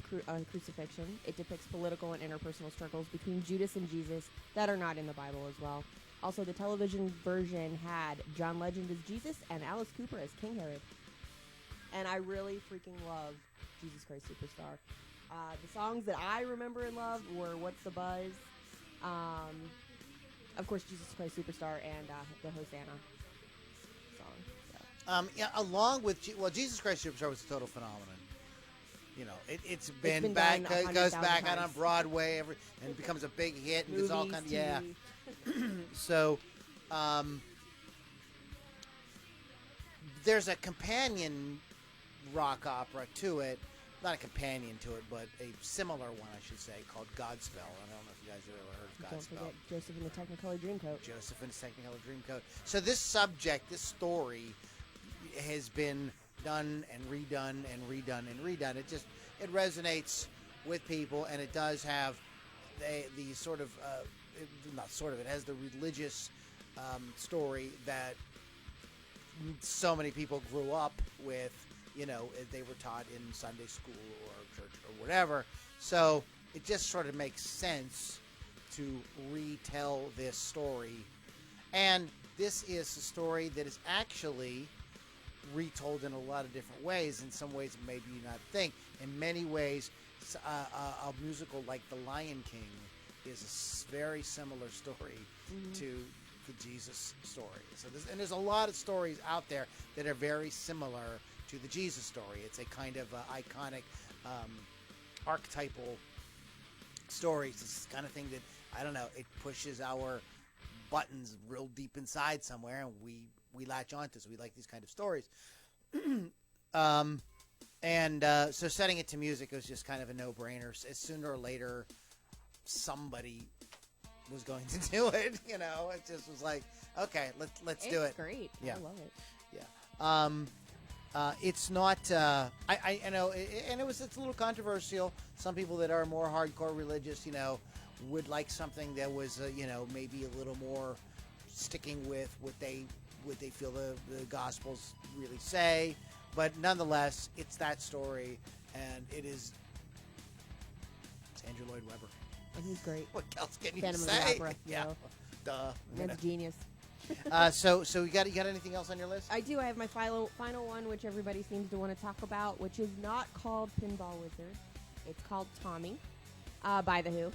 crucifixion, it depicts political and interpersonal struggles between Judas and Jesus that are not in the Bible as well. Also, the television version had John Legend as Jesus and Alice Cooper as King Herod. And I really freaking love Jesus Christ Superstar. The songs that I remember and loved were What's the Buzz? Of course, Jesus Christ Superstar and the Hosanna song. So. Yeah, along with Jesus Christ Superstar was a total phenomenon. You know, it's been done back, 100,000 goes back out on times. Broadway, and becomes a big hit, and Movies, there's all kind of TV. So, there's a companion rock opera to it. Not a companion to it, but a similar one, I should say, called Godspell. I don't know if you guys have ever heard of Don't Godspell. forget Joseph in the Technicolor Dreamcoat. Joseph and his Technicolor Dreamcoat. So this subject, this story, has been done and redone and redone and redone. It resonates with people, and it does have the sort of it has the religious story that so many people grew up with. You know, they were taught in Sunday school or church or whatever. So it just sort of makes sense to retell this story. And this is a story that is actually retold in a lot of different ways. In some ways, maybe you not think. In many ways, a musical like The Lion King is a very similar story to the Jesus story. So there's a lot of stories out there that are very similar to the Jesus story. It's a kind of iconic, archetypal story. It's this kind of thing that, I don't know, it pushes our buttons real deep inside somewhere, and we latch onto. So we like these kind of stories. So setting it to music was just kind of a no-brainer. Sooner or later, somebody was going to do it. You know, it just was like, okay, let's do it. It's great. Yeah. I love it. Yeah. It's not. I know, and it's a little controversial. Some people that are more hardcore religious, you know, would like something that was, you know, maybe a little more sticking with what they feel the Gospels really say. But nonetheless, it's that story, and it's Andrew Lloyd Webber. And he's great. What else can you Phantom of the say? Opera, you Yeah. know. Duh. You know. That's genius. So you got anything else on your list? I do. I have my final one, which everybody seems to want to talk about, which is not called Pinball Wizard. It's called Tommy by The Who.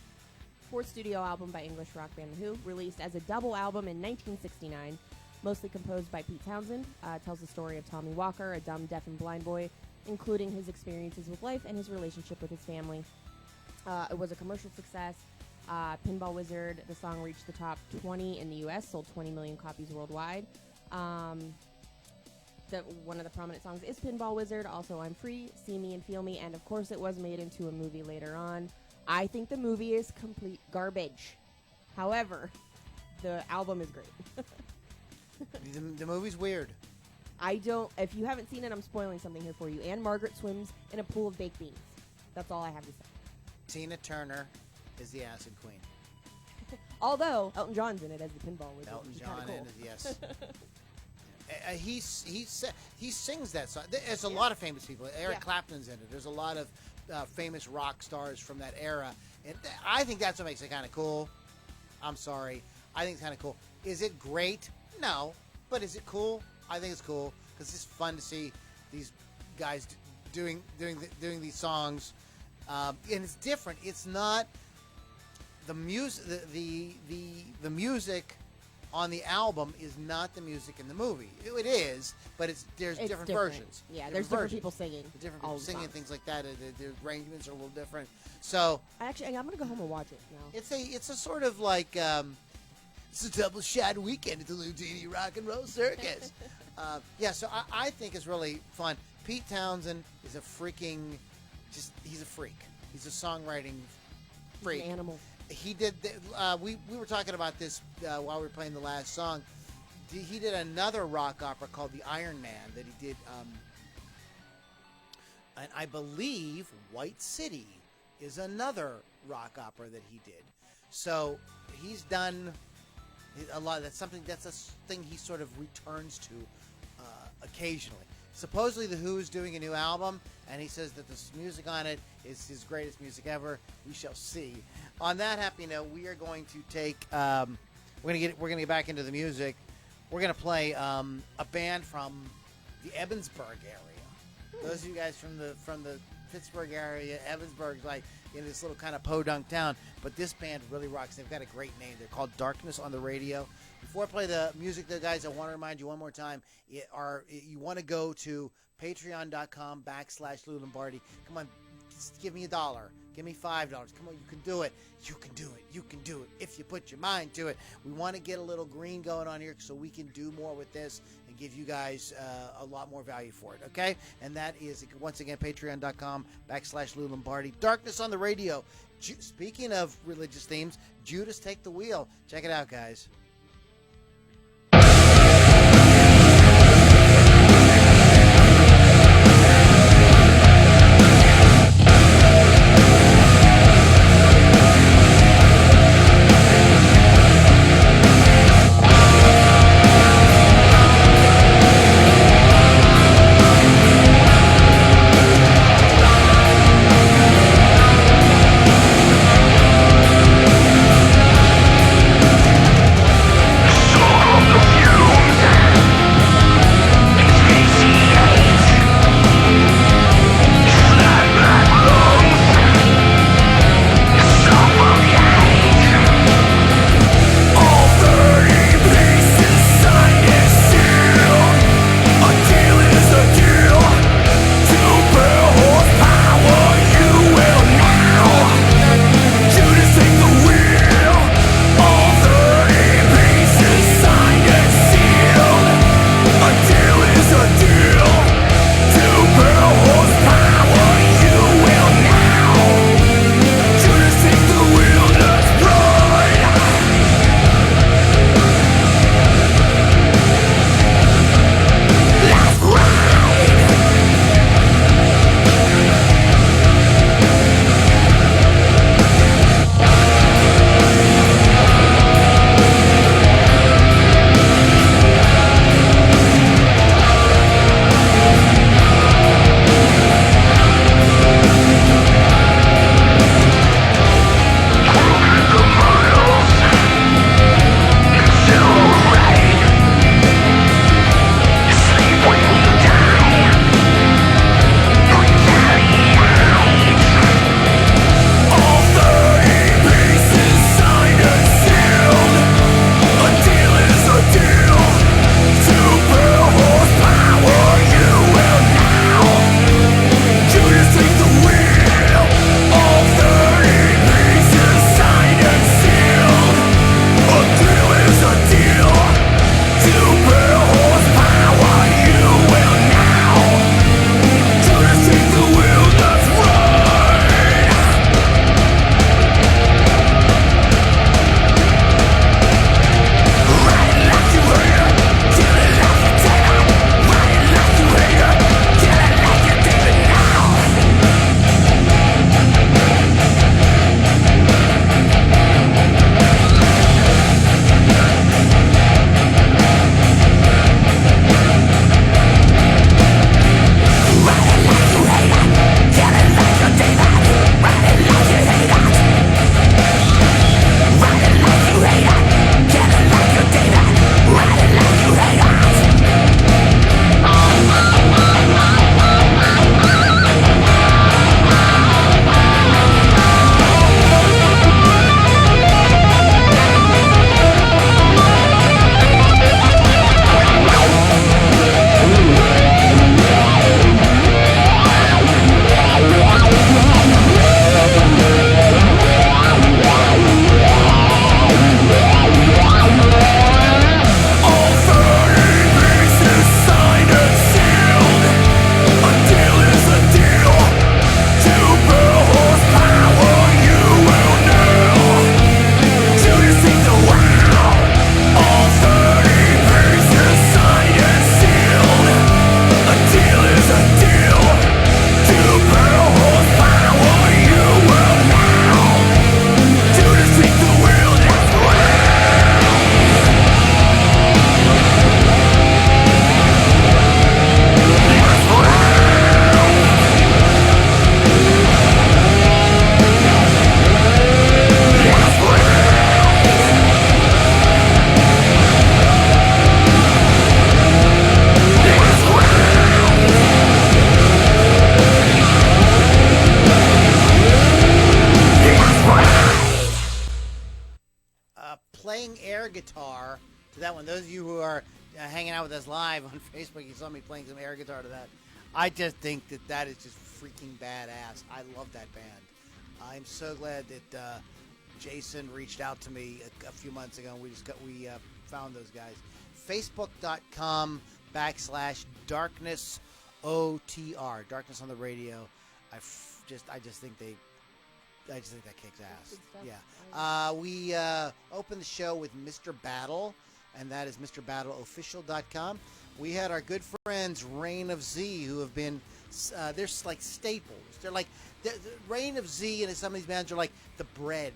Fourth studio album by English rock band The Who, released as a double album in 1969, mostly composed by Pete Townsend. Tells the story of Tommy Walker, a dumb, deaf, and blind boy, including his experiences with life and his relationship with his family. It was a commercial success. Pinball Wizard, the song reached the top 20 in the U.S., sold 20 million copies worldwide. One of the prominent songs is Pinball Wizard, also I'm Free, See Me and Feel Me, and of course it was made into a movie later on. I think the movie is complete garbage. However, the album is great. The movie's weird. If you haven't seen it, I'm spoiling something here for you. Anne Margaret swims in a pool of baked beans. That's all I have to say. Tina Turner is the Acid Queen. Although Elton John's in it as the Pinball Wizard. Elton which is John, kinda cool. and yes. He sings that song. There's a lot of famous people. Eric Clapton's in it. There's a lot of famous rock stars from that era, and I think that's what makes it kind of cool. I'm sorry, I think it's kind of cool. Is it great? No, but is it cool? I think it's cool because it's fun to see these guys doing these songs, and it's different. It's not the music. The music on the album is not the music in the movie. It is, but there's It's different different. versions. Yeah, there's different people singing. Different all people the singing songs. things like that. The arrangements are a little different. So Actually, I'm gonna go home and watch it now. it's a sort of like it's a double shot weekend at the Ludini Rock and Roll Circus. So I think it's really fun. Pete Townsend is he's a freak. He's a songwriting freak. An animal. He did. We were talking about this while we were playing the last song. He did another rock opera called The Iron Man that he did, and I believe White City is another rock opera that he did. So he's done a lot. That's a thing he sort of returns to occasionally. Supposedly The Who is doing a new album, and he says that the music on it is his greatest music ever. We shall see. On that happy note, we are going to take we're gonna get back into the music. We're gonna play a band from the Evansburg area. Those of you guys from the Pittsburgh area, Evansburg's like in this little kind of podunk town, but this band really rocks. They've got a great name. They're called Darkness on the Radio. Before I play the music, though, guys, I want to remind you one more time. You want to go to patreon.com/Lou Lombardi. Come on, just give me $1. Give me $5. Come on, you can do it. You can do it. You can do it if you put your mind to it. We want to get a little green going on here so we can do more with this and give you guys a lot more value for it, okay? And that is, once again, patreon.com/Lou Lombardi. Darkness on the Radio. Speaking of religious themes, Judas Take the Wheel. Check it out, guys. live on Facebook. You saw me playing some air guitar to that. I just think that is just freaking badass. I love that band. I'm so glad that Jason reached out to me a few months ago. And we found those guys. Facebook.com/darkness OTR. Darkness on the Radio. I just think that kicks ass. Yeah. We opened the show with Mr. Battle, and that is MrBattleOfficial.com. We had our good friends Reign of Z, who have been they're like staples. They're like the Reign of Z, and some of these bands are like the bread,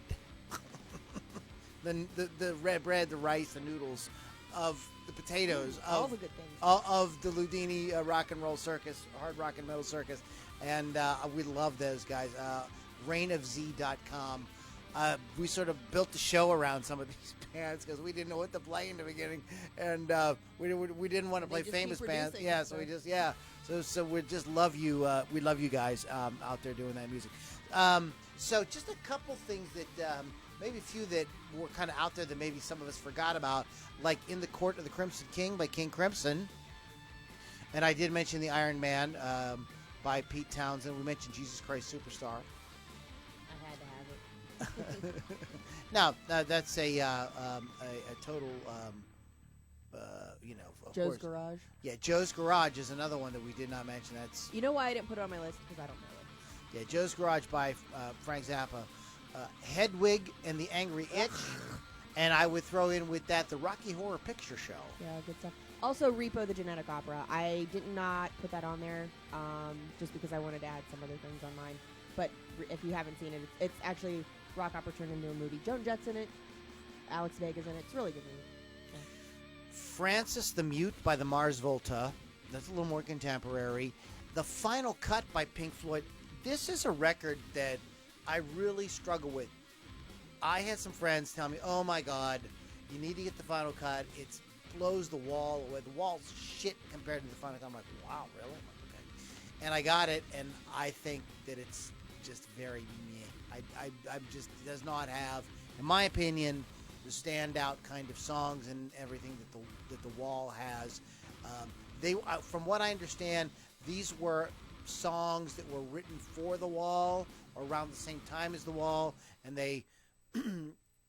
the red bread, the rice, the noodles of the potatoes all of the good things. of the Ludini rock and roll circus, hard rock and metal circus, and we love those guys. reignofz.com. We sort of built the show around some of these bands because we didn't know what to play in the beginning, and we didn't want to play just famous keep bands. producing, Yeah, so we just so we just love you. We love you guys out there doing that music. So just a couple things that maybe a few that were kind of out there that maybe some of us forgot about, like In the Court of the Crimson King by King Crimson, and I did mention the Iron Man by Pete Townsend. We mentioned Jesus Christ Superstar. I had to have it. Now that's a total, of Joe's course. Garage. Yeah, Joe's Garage is another one that we did not mention. That's You know why I didn't put it on my list? Because I don't know it. yeah, Joe's Garage by Frank Zappa, Hedwig and the Angry Itch, and I would throw in with that the Rocky Horror Picture Show. Yeah, good stuff. Also, Repo the Genetic Opera. I did not put that on there just because I wanted to add some other things on mine. But if you haven't seen it, it's actually rock opera turned into a movie. Joan Jett's in it. Alex Vega's in it. It's a really good movie. Yeah. Francis the Mute by the Mars Volta. That's a little more contemporary. The Final Cut by Pink Floyd. This is a record that I really struggle with. I had some friends tell me, "Oh my God, you need to get the Final Cut. It blows the wall away. The wall's shit compared to the Final Cut." I'm like, "Wow, really?" Okay. And I got it, and I think that it's just very meh. I just does not have, in my opinion, the standout kind of songs and everything that the Wall has. From what I understand, these were songs that were written for the Wall or around the same time as the Wall, and they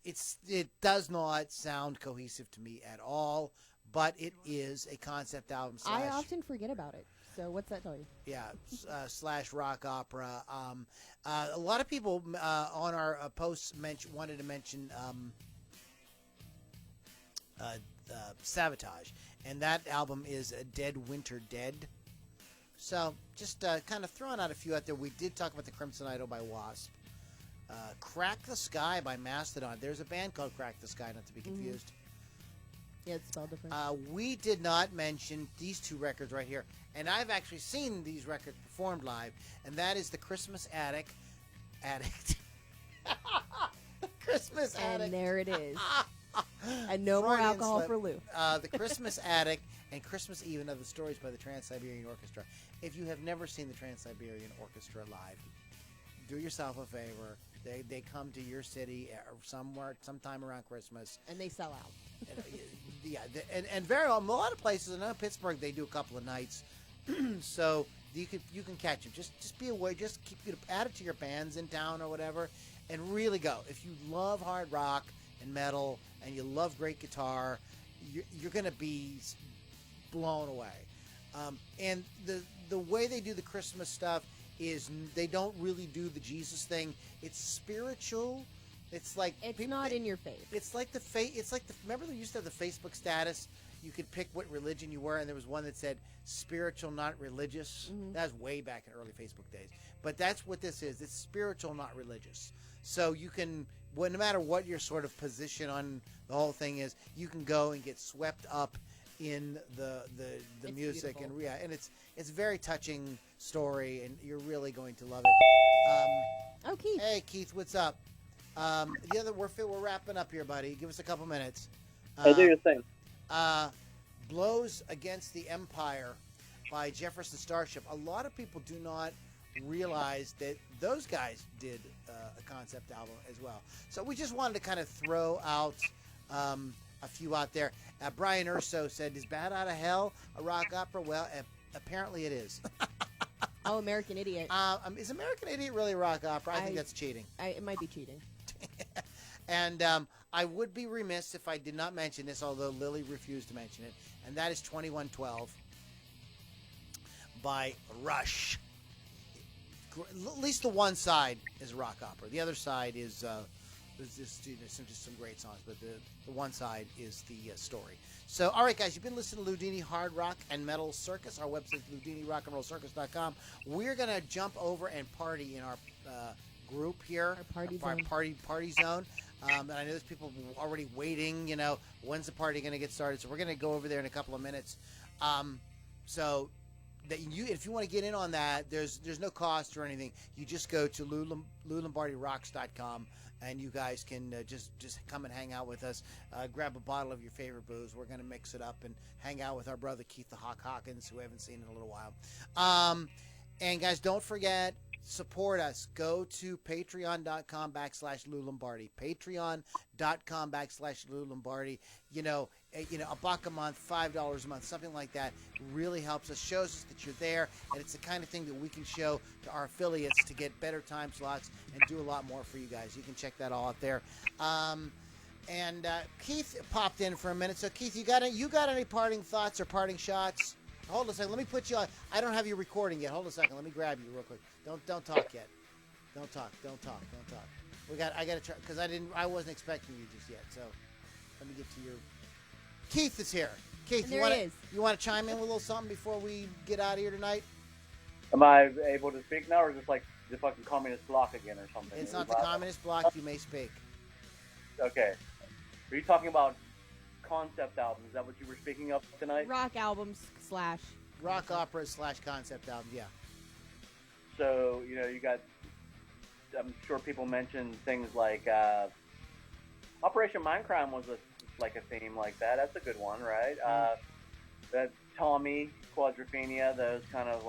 it does not sound cohesive to me at all. But it is a concept album. I often forget about it. So what's that tell you? Yeah, slash rock opera. A lot of people on our posts wanted to mention Sabotage, and that album is Dead Winter Dead. So just kind of throwing out a few out there. We did talk about the Crimson Idol by Wasp. Crack the Sky by Mastodon. There's a band called Crack the Sky, not to be confused. Yeah, it's spelled different. We did not mention these two records right here. And I've actually seen these records performed live. And that is the Christmas Addict. Christmas Addict. And there it is. And no more Freudian alcohol slip. for Lou. The Christmas Addict and Christmas Eve and Other Stories by the Trans-Siberian Orchestra. If you have never seen the Trans-Siberian Orchestra live, do yourself a favor. They come to your city sometime around Christmas. And they sell out. Yeah, and very a lot of places. I know Pittsburgh they do a couple of nights, so you can catch them. Just be aware. Just add it to your bands in town or whatever, and really go. If you love hard rock and metal and you love great guitar, you're going to be blown away. And the way they do the Christmas stuff is they don't really do the Jesus thing. It's spiritual. It's like It's not in your face. It's like remember they used to have the Facebook status. You could pick what religion you were, and there was one that said spiritual, not religious. That was way back in early Facebook days. But that's what this is. It's spiritual, not religious. So you can, no matter what your sort of position on the whole thing is, you can go and get swept up in the It's music beautiful. and it's a very touching story, and you're really going to love it. Oh, Keith. Hey Keith, what's up? We're wrapping up here, buddy. Give us a couple minutes. Do your thing. Blows Against the Empire by Jefferson Starship. A lot of people do not realize that those guys did a concept album as well. So we just wanted to kind of throw out a few out there. Brian Urso said, "Is Bat Out of Hell a rock opera?" Well, apparently it is. Oh, American Idiot. Is American Idiot really a rock opera? I think that's cheating. It might be cheating. And I would be remiss if I did not mention this, although Lily refused to mention it, and that is 2112 by Rush. At least the one side is a rock opera. The other side is just some great songs, but the one side is the story. So, all right, guys, you've been listening to Ludini Hard Rock and Metal Circus. Our website is LudiniRockandRollCircus.com. We're going to jump over and party in our group here. Our party zone. And I know there's people already waiting, when's the party going to get started? So we're going to go over there in a couple of minutes. So that if you want to get in on that, there's no cost or anything. You just go to LouLombardiRocks.com and you guys can just come and hang out with us. Grab a bottle of your favorite booze. We're going to mix it up and hang out with our brother Keith the Hawk Hawkins, who we haven't seen in a little while. And guys, don't forget, support us. Go to patreon.com/Lou Lombardi. Patreon.com/Lou Lombardi. A buck a month, $5 a month, something like that really helps us, shows us that you're there, and it's the kind of thing that we can show to our affiliates to get better time slots and do a lot more for you guys. You can check that all out there. And Keith popped in for a minute. So Keith, you got any parting thoughts or parting shots? Hold on a second. Let me put you on. I don't have you recording yet. Hold on a second. Let me grab you real quick. Don't talk yet. Don't talk. I got to try because I wasn't expecting you just yet. So let me get to your. Keith is here. Keith, you want to chime in with a little something before we get out of here tonight? Am I able to speak now, or is this like the fucking communist bloc again, or something? It's not the communist bloc. You may speak. Okay. Are you talking about concept albums? Is that what you were speaking of tonight? Rock albums / rock operas / concept album. Yeah. So you got. I'm sure people mentioned things like Operation Mindcrime was a theme like that. That's a good one, right? That Tommy, Quadrophenia, those kind of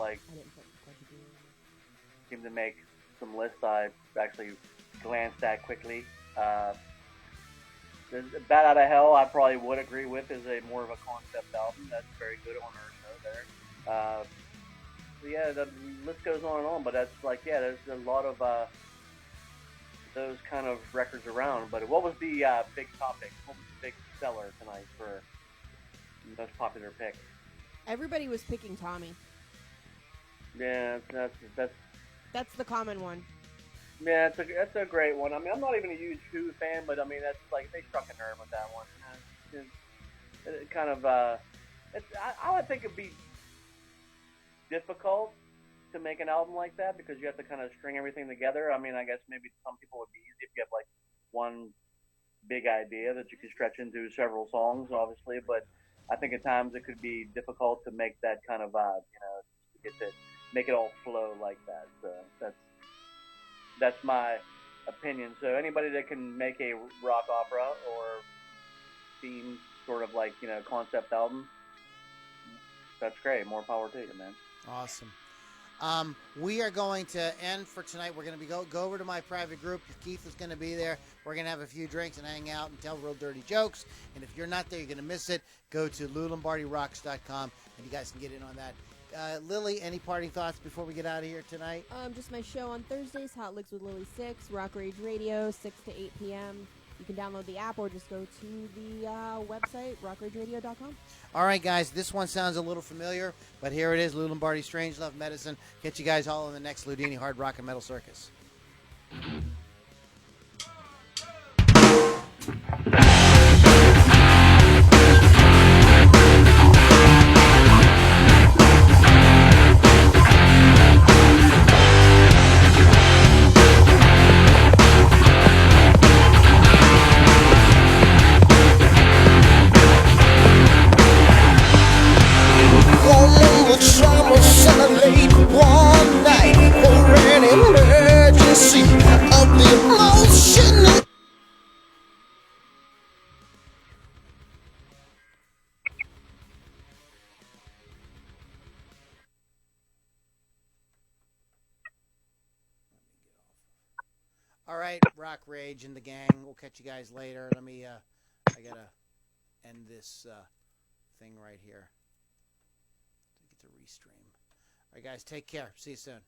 seem to make some lists I actually glanced at quickly. Bat Out of Hell, I probably would agree with, is a more of a concept album. That's very good on our show there. Yeah, the list goes on and on, but that's there's a lot of those kind of records around. But what was the big topic? What was the big seller tonight for the most popular pick? Everybody was picking Tommy. Yeah, That's the common one. Yeah, that's a great one. I mean, I'm not even a huge Who fan, but I mean, that's they struck a nerve with that one. It kind of, I would think it'd be difficult to make an album like that because you have to kind of string everything together. I mean, I guess maybe some people would be easy if you have one big idea that you could stretch into several songs, obviously, but I think at times it could be difficult to make that kind of vibe, to make it all flow like that. So that's my opinion. So anybody that can make a rock opera or theme sort of concept album, that's great. More power to you, man. Awesome. We are going to end for tonight. We're going to go over to my private group. Keith is going to be there. We're going to have a few drinks and hang out and tell real dirty jokes. And if you're not there, you're going to miss it. Go to LouLombardiRocks.com and you guys can get in on that. Lily, any parting thoughts before we get out of here tonight? Just my show on Thursdays, Hot Licks with Lily 6, Rock Rage Radio, 6 to 8 p.m. You can download the app or just go to the website, rockrageradio.com. All right, guys, this one sounds a little familiar, but here it is, Lou Lombardi, Strange Love Medicine. Catch you guys all in the next Ludini Hard Rock and Metal Circus. One night for an emergency of the emotion. All right, Rock Rage and the gang. We'll catch you guys later. I gotta end this thing right here. To get to restream. All right, guys, take care. See you soon.